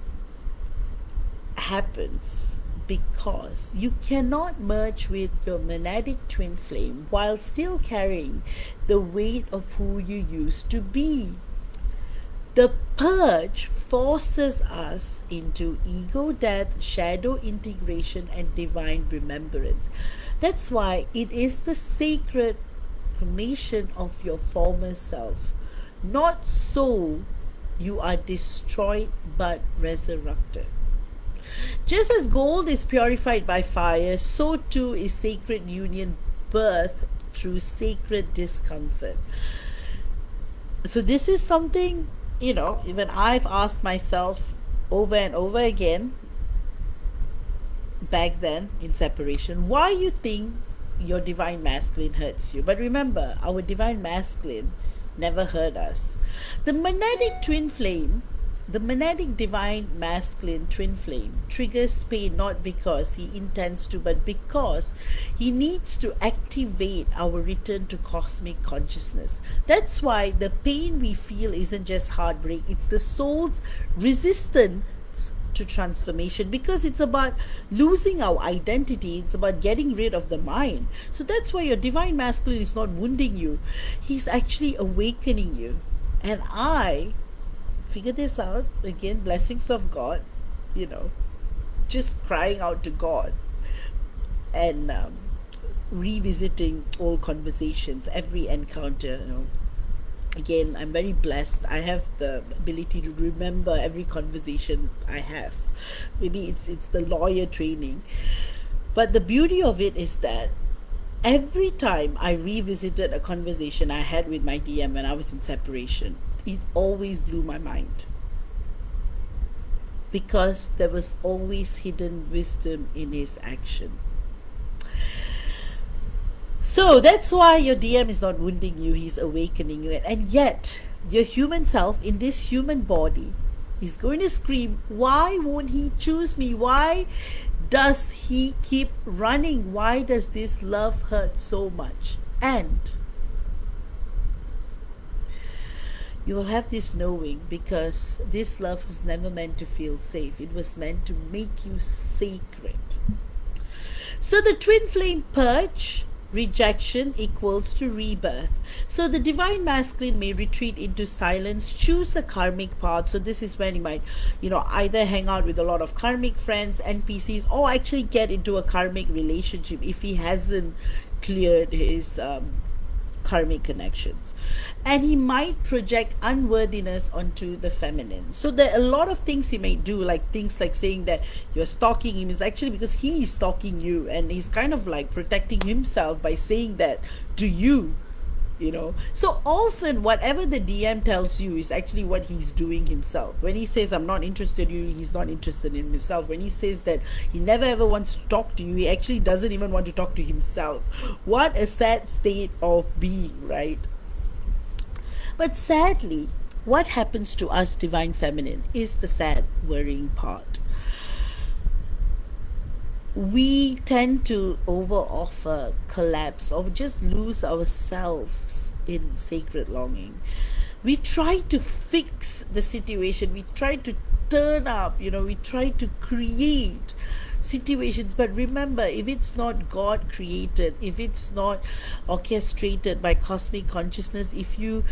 happens because you cannot merge with your monadic twin flame while still carrying the weight of who you used to be. The purge forces us into ego death, shadow integration, and divine remembrance. That's why it is the sacred cremation of your former self, not so you are destroyed but resurrected. Just as gold is purified by fire, so too is sacred union birthed through sacred discomfort. So this is something, even I've asked myself over and over again back then in separation, why you think your divine masculine hurts you. But remember, our divine masculine never hurt us. The monadic twin flame, the monadic divine masculine twin flame triggers pain not because he intends to, but because he needs to activate our return to cosmic consciousness. That's why the pain we feel isn't just heartbreak, it's the soul's resistance to transformation, because it's about losing our identity, it's about getting rid of the mind. So that's why your divine masculine is not wounding you, he's actually awakening you. And I figure this out again, blessings of God, just crying out to God and revisiting old conversations, every encounter. Again, I'm very blessed. I have the ability to remember every conversation I have. Maybe it's the lawyer training, but the beauty of it is that every time I revisited a conversation I had with my DM when I was in separation, it always blew my mind, because there was always hidden wisdom in his action. So that's why your DM is not wounding you, he's awakening you. And yet, your human self in this human body is going to scream, why won't he choose me? Why does he keep running? Why does this love hurt so much? And you will have this knowing, because this love was never meant to feel safe. It was meant to make you sacred. So the twin flame purge, rejection equals to rebirth. So the divine masculine may retreat into silence, choose a karmic path. So this is when he might, either hang out with a lot of karmic friends, NPCs, or actually get into a karmic relationship if he hasn't cleared his karmic connections. And he might project unworthiness onto the feminine. So there are a lot of things he may do, like things like saying that you're stalking him is actually because he is stalking you, and he's kind of like protecting himself by saying that to you. So often whatever the DM tells you is actually what he's doing himself. When he says I'm not interested in you, he's not interested in himself. When he says that he never ever wants to talk to you, he actually doesn't even want to talk to himself. What a sad state of being, right? But sadly, what happens to us divine feminine is the sad worrying part. We tend to over offer, collapse, or just lose ourselves in sacred longing. We try to fix the situation, we try to turn up, we try to create situations. But remember, if it's not God created, if it's not orchestrated by cosmic consciousness, if you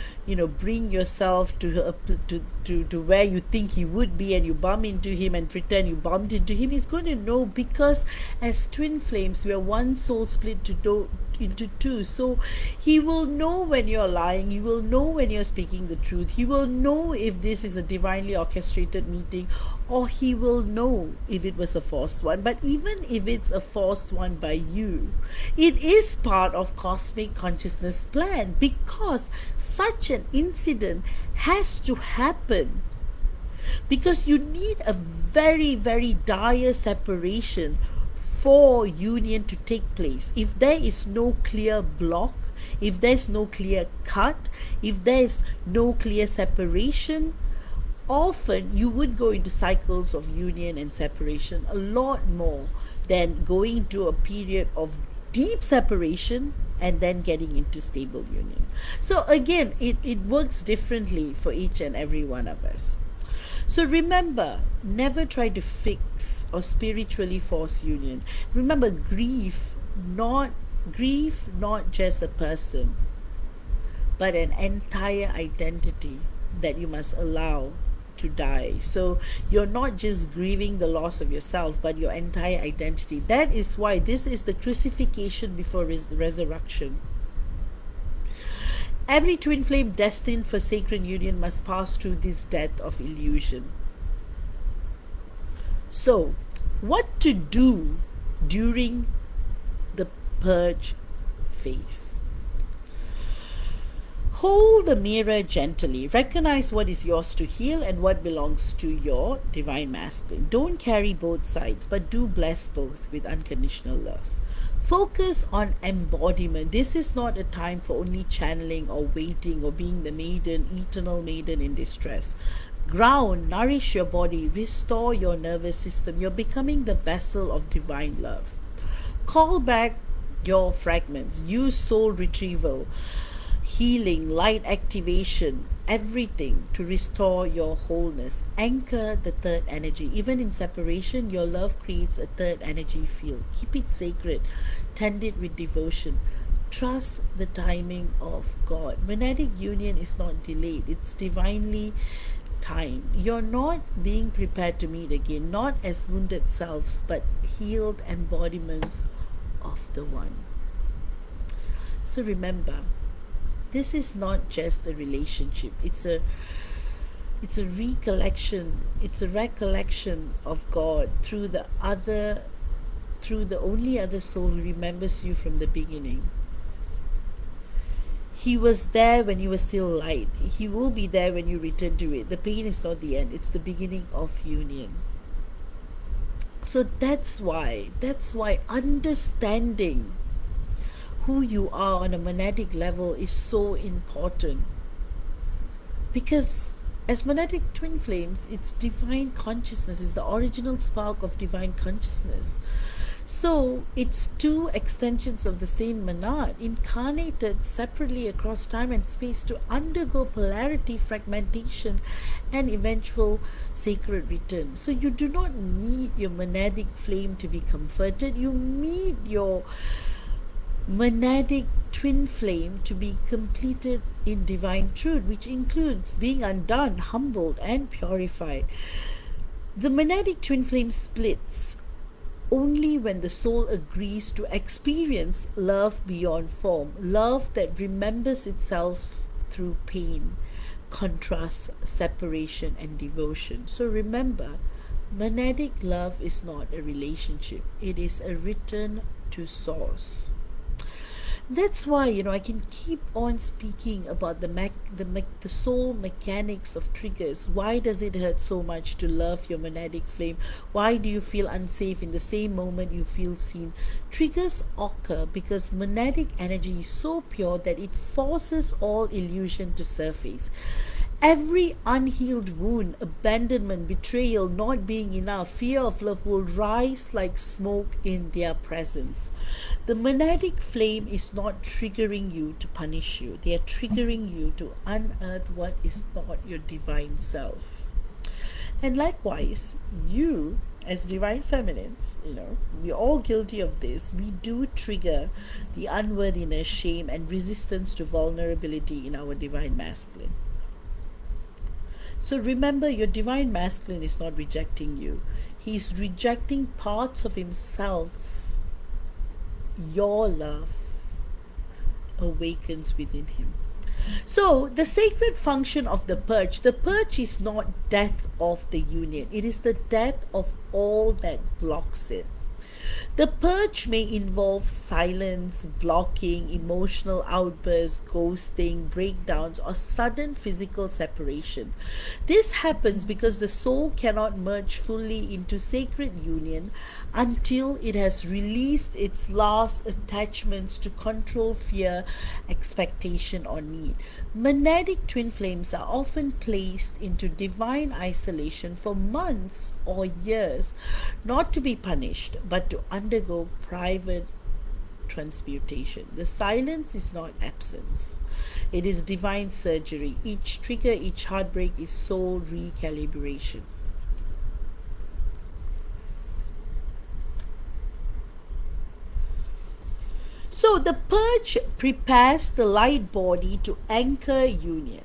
bring yourself to where you think he would be, and you bump into him and pretend you bumped into him, he's going to know, because as twin flames we are one soul split into two. So he will know when you're lying, he will know when you're speaking the truth, he will know if this is a divinely orchestrated meeting, or he will know if it was a forced one. But even if it's a forced one by you, it is part of cosmic consciousness plan, because such an incident has to happen because you need a very, very dire separation for union to take place. If there is no clear block, if there's no clear cut, if there's no clear separation, often you would go into cycles of union and separation a lot more than going into a period of deep separation and then getting into stable union. So again, it works differently for each and every one of us. So remember, never try to fix or spiritually force union. Remember, not not just a person, but an entire identity that you must allow to die. So you're not just grieving the loss of yourself, but your entire identity. That is why this is the crucifixion before resurrection. Every twin flame destined for sacred union must pass through this death of illusion. So, what to do during the purge phase? Hold the mirror gently. Recognize what is yours to heal and what belongs to your divine masculine. Don't carry both sides, but do bless both with unconditional love. Focus on embodiment. This is not a time for only channeling or waiting or being the maiden, eternal maiden in distress. Ground, nourish your body, restore your nervous system. You're becoming the vessel of divine love. Call back your fragments. Use soul retrieval, healing, light activation, everything to restore your wholeness. Anchor the third energy. Even in separation, your love creates a third energy field. Keep it sacred. Tend it with devotion. Trust the timing of God. Monadic union is not delayed. It's divinely timed. You're not being prepared to meet again, not as wounded selves, but healed embodiments of the One. So remember, this is not just a relationship. It's a recollection. It's a recollection of God through the only other soul who remembers you from the beginning. He was there when you were still light. He will be there when you return to it. The pain is not the end. It's the beginning of union. So that's why understanding who you are on a monadic level is so important. Because as monadic twin flames, it's divine consciousness, it's the original spark of divine consciousness. So it's two extensions of the same monad, incarnated separately across time and space to undergo polarity, fragmentation, and eventual sacred return. So you do not need your monadic flame to be comforted. You need your monadic twin flame to be completed in divine truth, which includes being undone, humbled, and purified. The monadic twin flame splits only when the soul agrees to experience love beyond form, love that remembers itself through pain, contrast, separation, and devotion. So remember, monadic love is not a relationship, it is a return to source. That's why, I can keep on speaking about the soul mechanics of triggers. Why does it hurt so much to love your monadic flame? Why do you feel unsafe in the same moment you feel seen? Triggers occur because monadic energy is so pure that it forces all illusion to surface. Every unhealed wound, abandonment, betrayal, not being enough, fear of love will rise like smoke in their presence. The monadic flame is not triggering you to punish you. They are triggering you to unearth what is not your divine self. And likewise, you as divine feminines, we're all guilty of this. We do trigger the unworthiness, shame, and resistance to vulnerability in our divine masculine. So remember, your divine masculine is not rejecting you. He is rejecting parts of himself. Your love awakens within him. So the sacred function of the purge is not death of the union. It is the death of all that blocks it. The purge may involve silence, blocking, emotional outbursts, ghosting, breakdowns, or sudden physical separation. This happens because the soul cannot merge fully into sacred union until it has released its last attachments to control, fear, expectation, or need. Monadic twin flames are often placed into divine isolation for months or years, not to be punished, but to undergo private transmutation. The silence is not absence, it is divine surgery. Each trigger, each heartbreak is soul recalibration. So the purge prepares the light body to anchor union.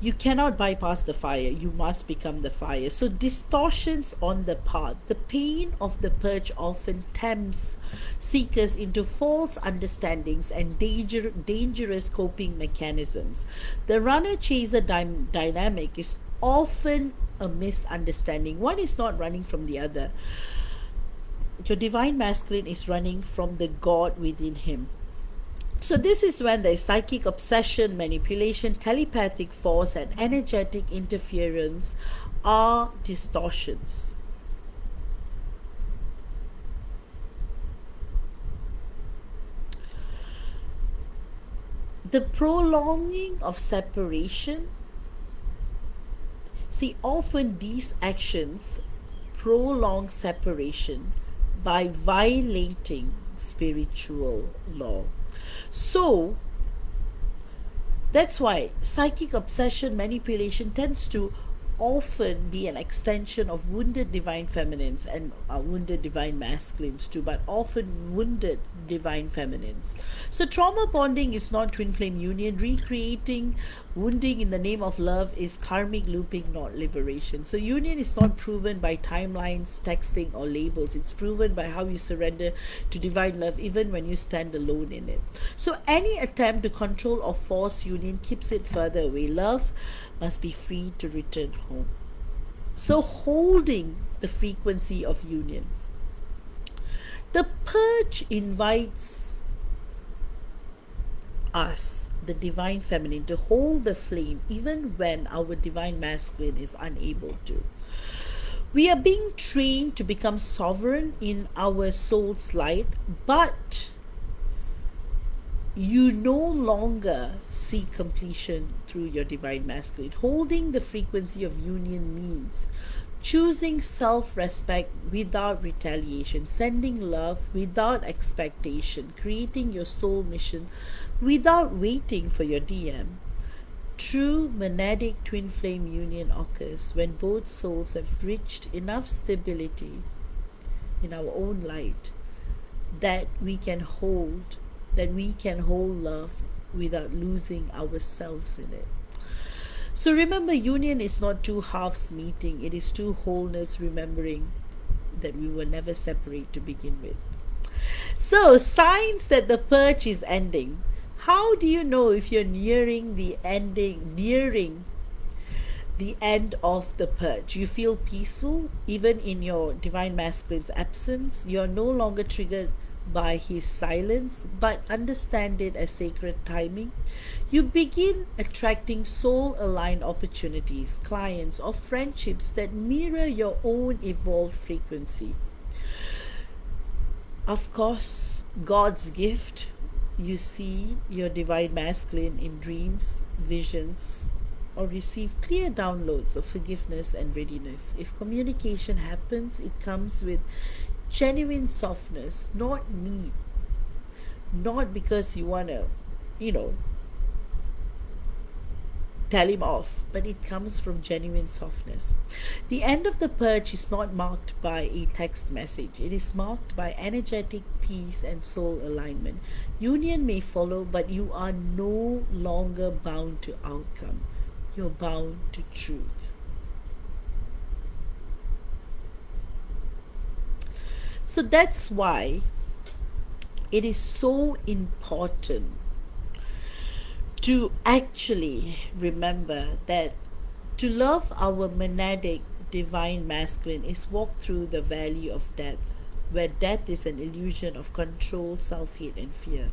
You cannot bypass the fire, you must become the fire. So distortions on the path, the pain of the purge often tempts seekers into false understandings and dangerous coping mechanisms. The runner chaser dynamic is often a misunderstanding. One is not running from the other. Your divine masculine is running from the God within him. So this is when there is psychic obsession, manipulation, telepathic force, and energetic interference are distortions. The prolonging of separation. See, often these actions prolong separation by violating spiritual law. So that's why psychic obsession, manipulation tends to often be an extension of wounded divine feminines and wounded divine masculines too, but often wounded divine feminines. So trauma bonding is not twin flame union. Recreating wounding in the name of love is karmic looping, not liberation. So union is not proven by timelines, texting, or labels. It's proven by how you surrender to divine love even when you stand alone in it. So any attempt to control or force union keeps it further away. Love must be free to return home. So holding the frequency of union. The purge invites us, the divine feminine, to hold the flame even when our divine masculine is unable to. We are being trained to become sovereign in our soul's light, but you no longer see completion through your divine masculine. Holding the frequency of union means choosing self-respect without retaliation, sending love without expectation, creating your soul mission without waiting for your DM. True monadic twin flame union occurs when both souls have reached enough stability in our own light that we can hold love without losing ourselves in it. So remember, union is not two halves meeting, it is two wholeness remembering that we were never separate to begin with. So, signs that the purge is ending. How do you know if you're nearing the end of the purge? You feel peaceful even in your divine masculine's absence. You're no longer triggered by his silence, but understand it as sacred timing. You begin attracting soul aligned opportunities, clients, or friendships that mirror your own evolved frequency. Of course, God's gift. You see your divine masculine in dreams, visions, or receive clear downloads of forgiveness and readiness. If communication happens, it comes with genuine softness, not need, not because you want to, tell him off, but it comes from genuine softness. The end of the purge is not marked by a text message, it is marked by energetic peace and soul alignment. Union may follow, but you are no longer bound to outcome, you're bound to truth. So that's why it is so important to actually remember that to love our monadic divine masculine is walk through the valley of death, where death is an illusion of control, self-hate, and fear.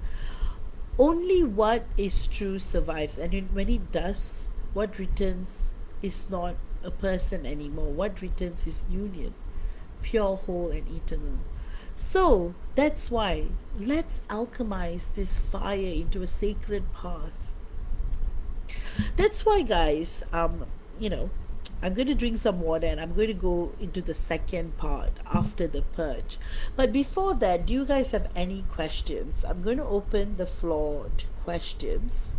Only what is true survives, and when it does, what returns is not a person anymore. What returns is union, pure, whole, and eternal. So that's why let's alchemize this fire into a sacred path. That's why, guys, you know, I'm going to drink some water and I'm going to go into the second part after the purge. But before that, do you guys have any questions? I'm going to open the floor to questions,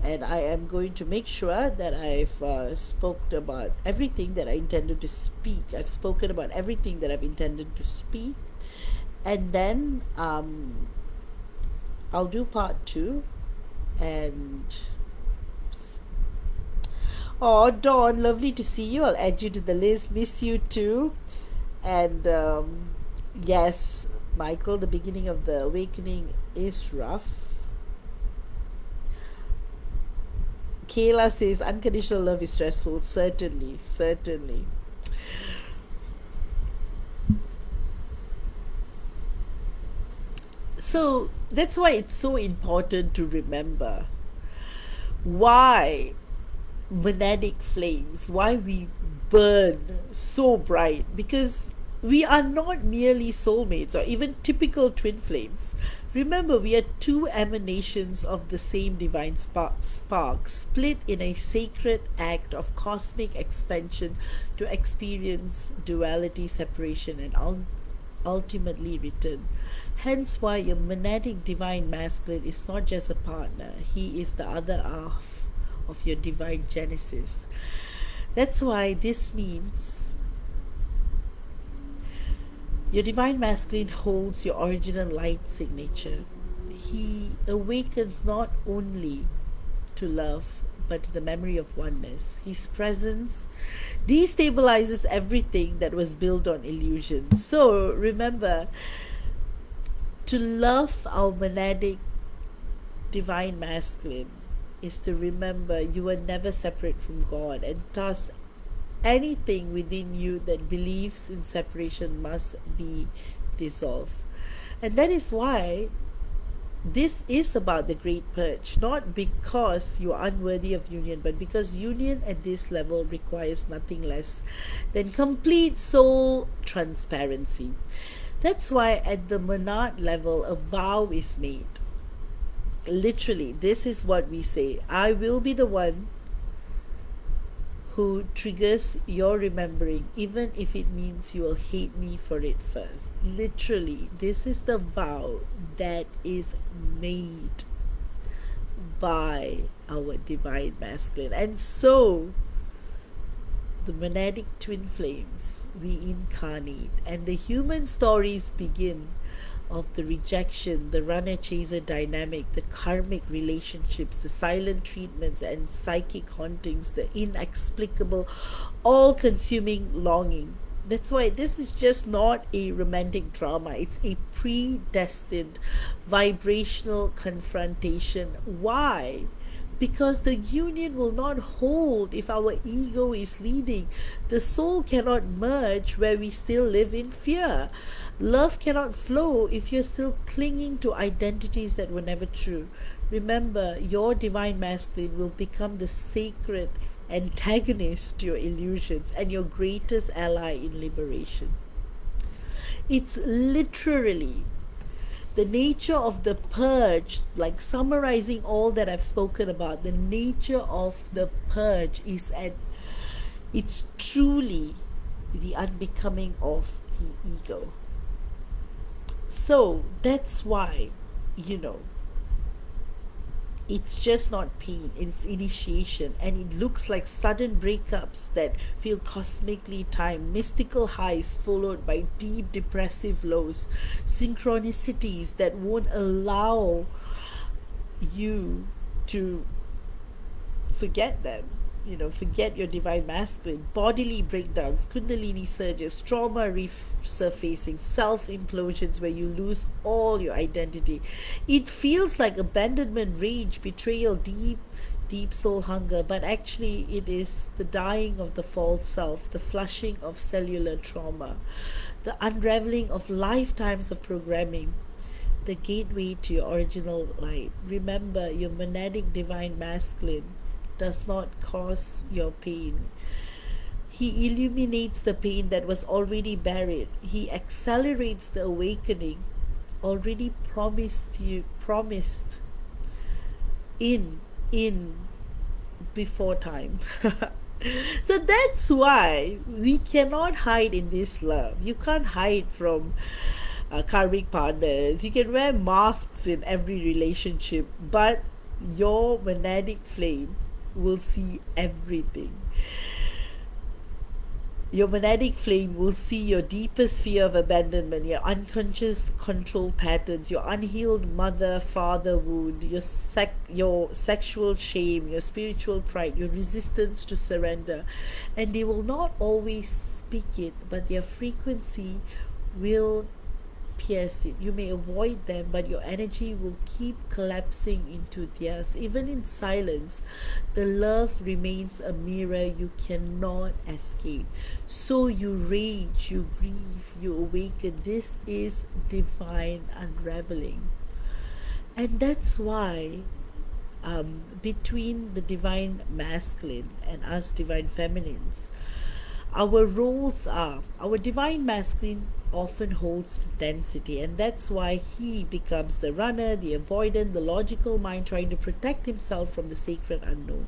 and I am going to make sure that I've spoken about everything that I intended to speak. I've spoken about everything that I've intended to speak, and then I'll do part two. And oh, Dawn, lovely to see you. I'll add you to the list. Miss you too. And yes, Michael, the beginning of the awakening is rough. Kayla says unconditional love is stressful. Certainly, certainly. So that's why it's so important to remember why monadic flames, why we burn so bright, because we are not merely soulmates or even typical twin flames. Remember, we are two emanations of the same divine spark, split in a sacred act of cosmic expansion to experience duality, separation, and ultimately return. Hence why your monadic divine masculine is not just a partner, he is the other half of your divine genesis. That's why this means your divine masculine holds your original light signature. He awakens not only to love but to the memory of oneness. His presence destabilizes everything that was built on illusion. So remember, to love our monadic divine masculine is to remember you are never separate from God, and thus anything within you that believes in separation must be dissolved. And that is why this is about the great purge, not because you are unworthy of union, but because union at this level requires nothing less than complete soul transparency. That's why at the monad level a vow is made. Literally, this is what we say: I will be the one who triggers your remembering, even if it means you will hate me for it first. Literally, this is the vow that is made by our divine masculine. And so the monadic twin flames reincarnate, and the human stories begin of the rejection, the runner-chaser dynamic, the karmic relationships, the silent treatments and psychic hauntings, the inexplicable, all-consuming longing. That's why this is just not a romantic drama. It's a predestined vibrational confrontation. Why? Because the union will not hold if our ego is leading. The soul cannot merge where we still live in fear. Love cannot flow if you're still clinging to identities that were never true. Remember, your divine masculine will become the sacred antagonist to your illusions and your greatest ally in liberation. It's literally the nature of the purge, like summarizing all that I've spoken about. The nature of the purge is it's truly the unbecoming of the ego. So that's why, it's just not pain, it's initiation, and it looks like sudden breakups that feel cosmically timed, mystical highs followed by deep depressive lows, synchronicities that won't allow you to forget them. Forget your divine masculine, bodily breakdowns, kundalini surges, trauma resurfacing, self-implosions where you lose all your identity. It feels like abandonment, rage, betrayal, deep deep soul hunger, but actually it is the dying of the false self, the flushing of cellular trauma, the unraveling of lifetimes of programming, the gateway to your original light. Remember, your monadic divine masculine does not cause your pain. He illuminates the pain that was already buried. He accelerates the awakening already promised in before time. So that's why we cannot hide in this love. You can't hide from karmic partners. You can wear masks in every relationship, but your monadic flame will see everything. Your monadic flame will see your deepest fear of abandonment, your unconscious control patterns, your unhealed mother-father wound, your sexual shame, your spiritual pride, your resistance to surrender. And they will not always speak it, but their frequency will pierce it. You may avoid them, but your energy will keep collapsing into theirs. Even in silence, the love remains a mirror you cannot escape. So you rage, you grieve, you awaken. This is divine unraveling. And that's why between the divine masculine and us divine feminines, our roles are, our divine masculine often holds density, and that's why he becomes the runner, the avoidant, the logical mind trying to protect himself from the sacred unknown.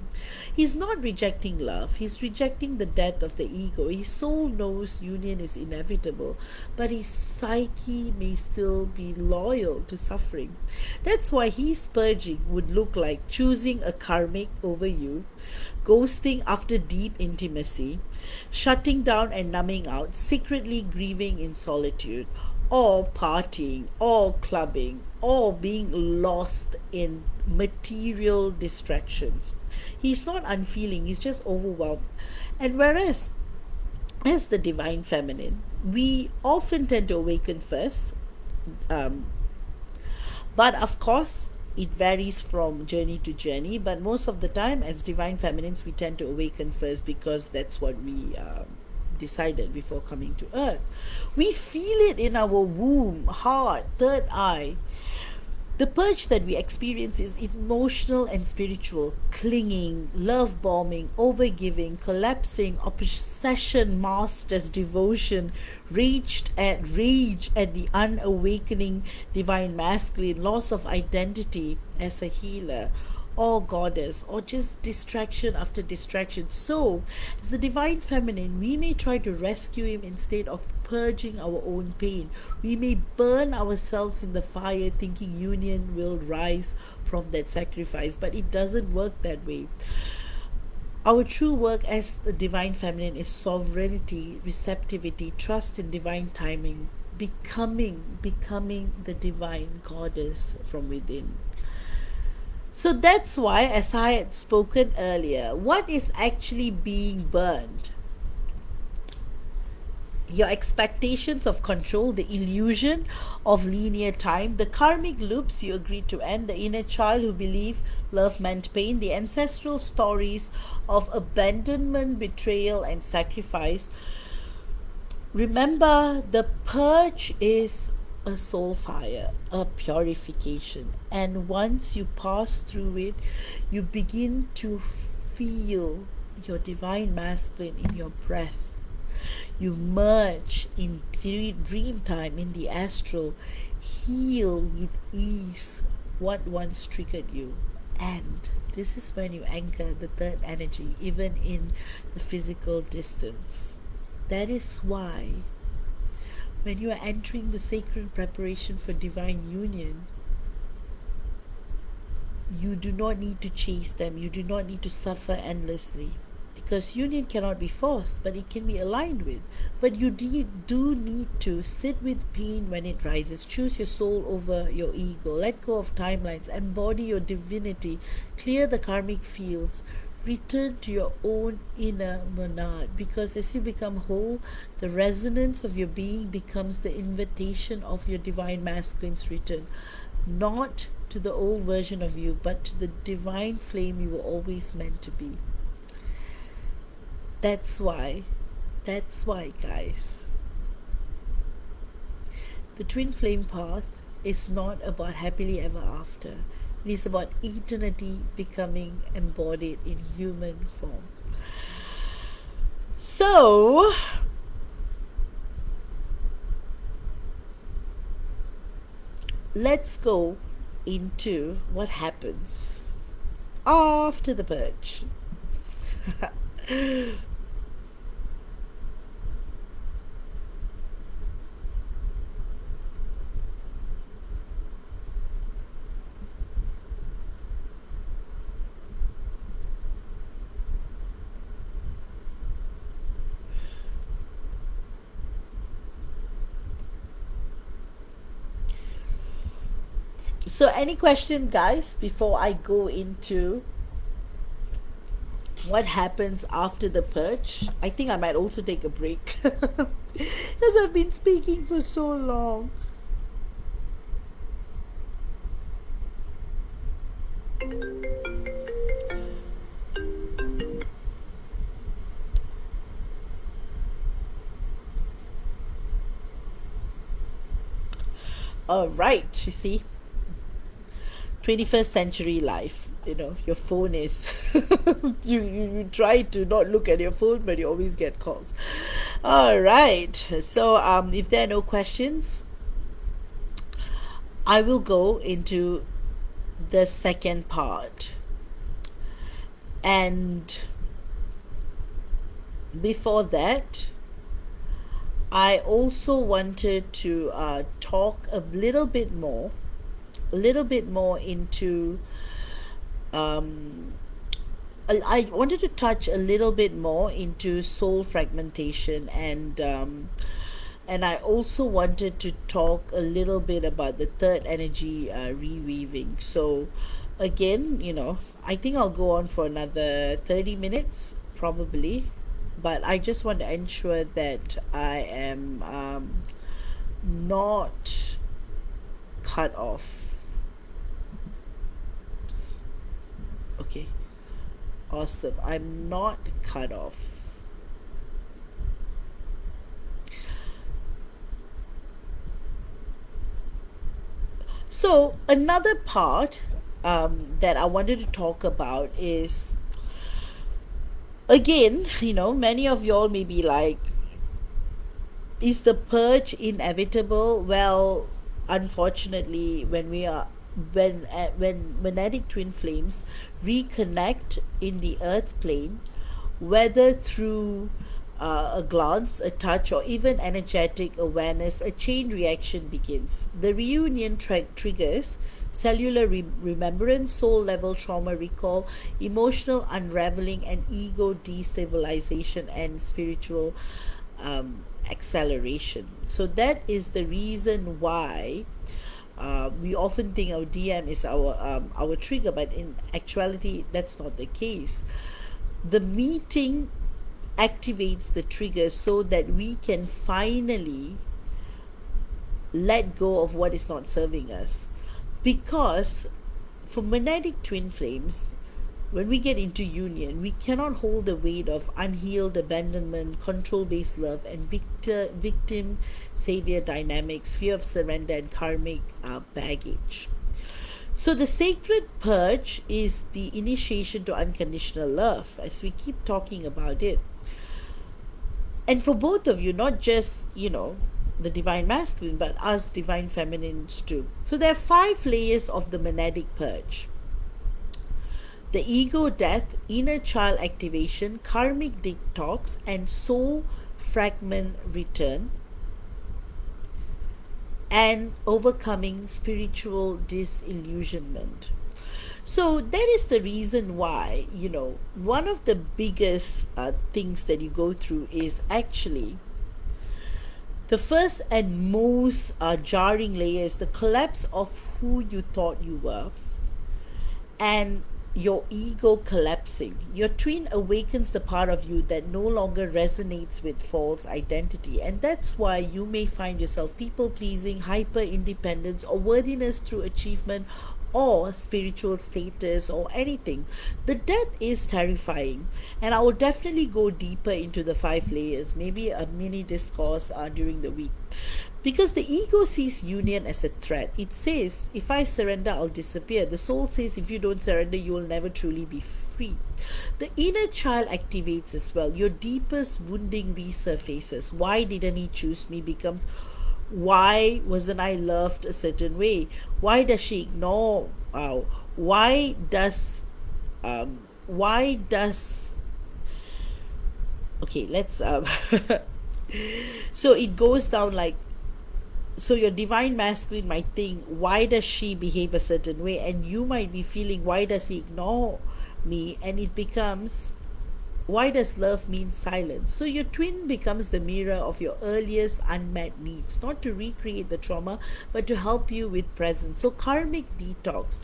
He's not rejecting love, he's rejecting the death of the ego. His soul knows union is inevitable, but his psyche may still be loyal to suffering. That's why his purging would look like choosing a karmic over you, ghosting after deep intimacy, shutting down and numbing out, secretly grieving in solitude, or partying, or clubbing, or being lost in material distractions. He's not unfeeling, he's just overwhelmed. And whereas, as the divine feminine, we often tend to awaken first, but of course, it varies from journey to journey, but most of the time as divine feminines we tend to awaken first because that's what we decided before coming to earth. We feel it in our womb, heart, third eye. The purge that we experience is emotional and spiritual: clinging, love bombing, overgiving, collapsing, obsession masked as devotion, rage at the unawakening divine masculine, loss of identity as a healer or goddess, or just distraction after distraction. So, as the divine feminine, we may try to rescue him instead of purging our own pain. We may burn ourselves in the fire thinking union will rise from that sacrifice, but it doesn't work that way. Our true work as the divine feminine is sovereignty, receptivity, trust in divine timing, becoming the divine goddess from within. So that's why, as I had spoken earlier, what is actually being burned? Your expectations of control, the illusion of linear time, the karmic loops you agreed to end, the inner child who believed love meant pain, the ancestral stories of abandonment, betrayal, and sacrifice. Remember, the purge is a soul fire, a purification. And once you pass through it, you begin to feel your divine masculine in your breath. You merge in dream time, in the astral, heal with ease what once triggered you. And this is when you anchor the third energy, even in the physical distance. That is why when you are entering the sacred preparation for divine union, you do not need to chase them. You do not need to suffer endlessly. Because union cannot be forced, but it can be aligned with. But you do need to sit with pain when it rises. Choose your soul over your ego. Let go of timelines. Embody your divinity. Clear the karmic fields. Return to your own inner monad, because as you become whole, the resonance of your being becomes the invitation of your divine masculine's return, not to the old version of you, but to the divine flame you were always meant to be. That's why, guys, the twin flame path is not about happily ever after. It is about eternity becoming embodied in human form. So, let's go into what happens after the purge. So, any question, guys, before I go into what happens after the purge? I think I might also take a break because I've been speaking for so long. All right, you see, 21st century life, you know, your phone is you try to not look at your phone, but you always get calls. All right, so if there are no questions, I will go into the second part. And before that, I also wanted to talk a little bit more into I wanted to touch a little bit more into soul fragmentation, and I also wanted to talk a little bit about the third energy reweaving. So again, you know, I think I'll go on for another 30 minutes probably, but I just want to ensure that I am not cut off. Okay, awesome. I'm not cut off. So another part that I wanted to talk about is, again, you know, many of y'all may be like, is the purge inevitable? Well, unfortunately, when Monadic Twin Flames reconnect in the earth plane, whether through a glance, a touch, or even energetic awareness, a chain reaction begins. The reunion triggers cellular remembrance, soul level trauma recall, emotional unraveling, and ego destabilization, and spiritual acceleration. So that is the reason why we often think our DM is our trigger, but in actuality, that's not the case. The meeting activates the trigger so that we can finally let go of what is not serving us. Because for Monadic Twin Flames, when we get into union, we cannot hold the weight of unhealed abandonment, control-based love, and victim savior dynamics, fear of surrender, and karmic baggage. So the sacred purge is the initiation to unconditional love, as we keep talking about it. And for both of you, not just, you know, the divine masculine, but us divine feminines too. So there are 5 layers of the monadic purge: the ego death, inner child activation, karmic detox, and soul fragment return, and overcoming spiritual disillusionment. So that is the reason why, you know, one of the biggest things that you go through is actually the first and most jarring layer is the collapse of who you thought you were, and your ego collapsing. Your twin awakens the part of you that no longer resonates with false identity, and that's why you may find yourself people pleasing, hyper independence, or worthiness through achievement or spiritual status or anything. The death is terrifying, and I will definitely go deeper into the 5 layers, maybe a mini discourse during the week. Because the ego sees union as a threat. It says, if I surrender, I'll disappear. The soul says, if you don't surrender, you will never truly be free. The inner child activates as well. Your deepest wounding resurfaces. Why didn't he choose me? Becomes, why wasn't I loved a certain way? Why does she ignore? Why does why does okay, let's so it goes down like, so your divine masculine might think, why does she behave a certain way? And you might be feeling, why does he ignore me? And it becomes, why does love mean silence? So your twin becomes the mirror of your earliest unmet needs, not to recreate the trauma, but to help you with presence. So karmic detox.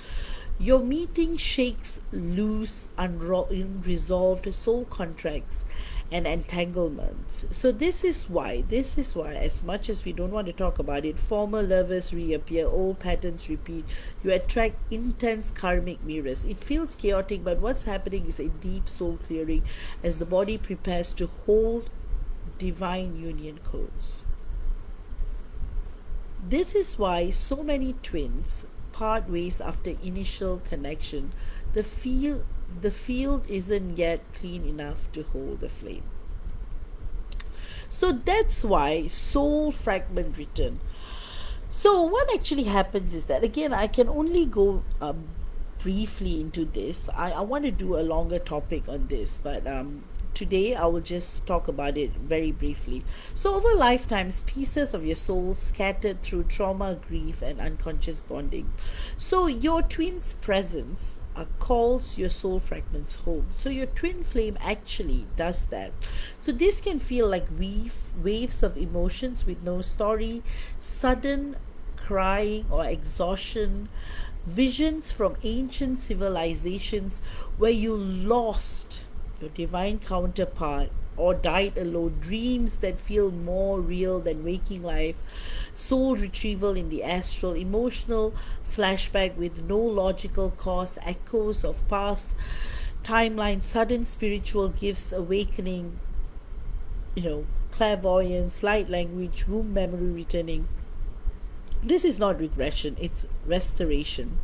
Your meeting shakes loose, unresolved soul contracts and entanglements. So this is why, as much as we don't want to talk about it, former lovers reappear, old patterns repeat. You attract intense karmic mirrors. It feels chaotic, but what's happening is a deep soul clearing as the body prepares to hold divine union codes. This is why so many twins part ways after initial connection. The field isn't yet clean enough to hold the flame. So that's why soul fragment return. So what actually happens is that, again, I can only go briefly into this. I want to do a longer topic on this, but today I will just talk about it very briefly. So over lifetimes, pieces of your soul scattered through trauma, grief, and unconscious bonding. So your twin's presence calls your soul fragments home. So your twin flame actually does that. So this can feel like waves of emotions with no story, sudden crying or exhaustion, visions from ancient civilizations where you lost your divine counterpart or died alone, dreams that feel more real than waking life, soul retrieval in the astral, emotional flashback with no logical cause, echoes of past timelines, sudden spiritual gifts, awakening, clairvoyance, light language, womb memory returning. This is not regression, it's restoration.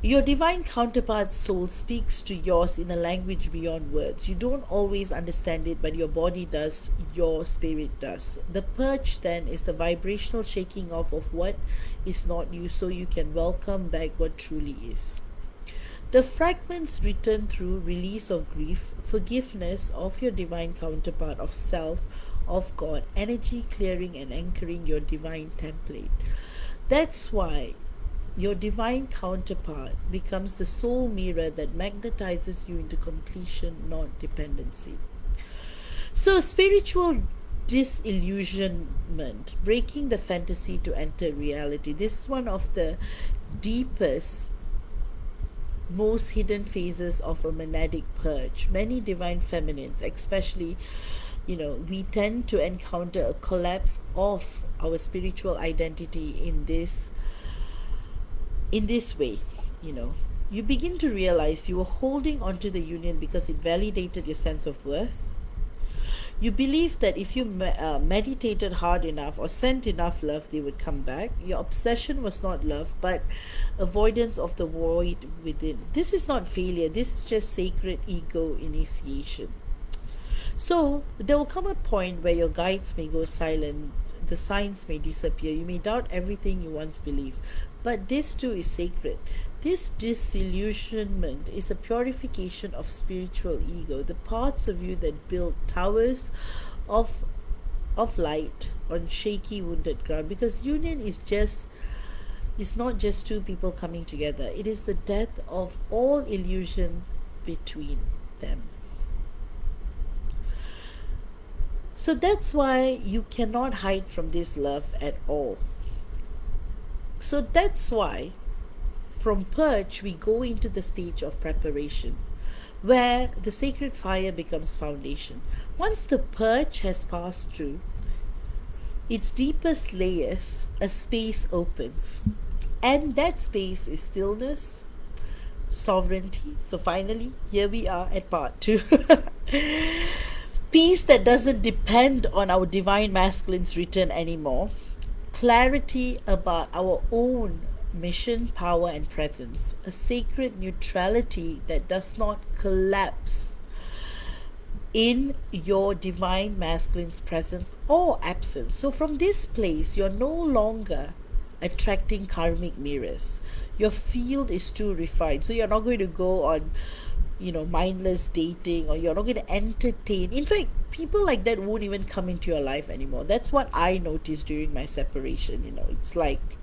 Your divine counterpart's soul speaks to yours in a language beyond words. You don't always understand it, but your body does, your spirit does. The purge then is the vibrational shaking off of what is not you, so you can welcome back what truly is. The fragments return through release of grief, forgiveness of your divine counterpart, of self, of God, energy clearing and anchoring your divine template. That's why your divine counterpart becomes the soul mirror that magnetizes you into completion, not dependency. So, spiritual disillusionment, breaking the fantasy to enter reality. This is one of the deepest, most hidden phases of a monadic purge. Many divine feminines, especially, we tend to encounter a collapse of our spiritual identity in this way. You begin to realize you were holding onto the union because it validated your sense of worth. You believed that if you meditated hard enough or sent enough love, they would come back. Your obsession was not love, but avoidance of the void within. This is not failure, this is just sacred ego initiation. So there will come a point where your guides may go silent, the signs may disappear, you may doubt everything you once believed, but this too is sacred. This disillusionment is a purification of spiritual ego, the parts of you that build towers of light on shaky, wounded ground. Because union is not just two people coming together, it is the death of all illusion between them. So that's why you cannot hide from this love at all. So that's why from purge we go into the stage of preparation, where the sacred fire becomes foundation. Once the purge has passed through, its deepest layers, a space opens. And that space is stillness, sovereignty. So finally, here we are at part two. Peace that doesn't depend on our divine masculine's return anymore. Clarity about our own mission, power, and presence. A sacred neutrality that does not collapse in your divine masculine's presence or absence. So, from this place, you're no longer attracting karmic mirrors. Your field is too refined. So, you're not going to go on, mindless dating, or you're not going to entertain. In fact, people like that won't even come into your life anymore. That's what I noticed during my separation. It's like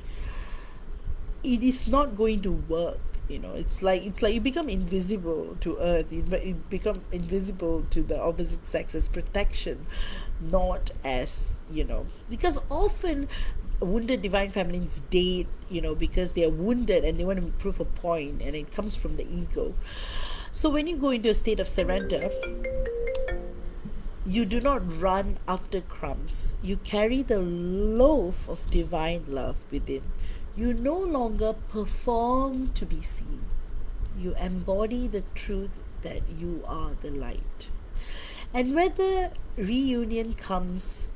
it is not going to work. It's like you become invisible to earth. You become invisible to the opposite sex as protection, not as, because often wounded divine feminines date, because they are wounded and they want to prove a point, and it comes from the ego. So when you go into a state of surrender, you do not run after crumbs. You carry the loaf of divine love within. You no longer perform to be seen. You embody the truth that you are the light. And whether reunion comes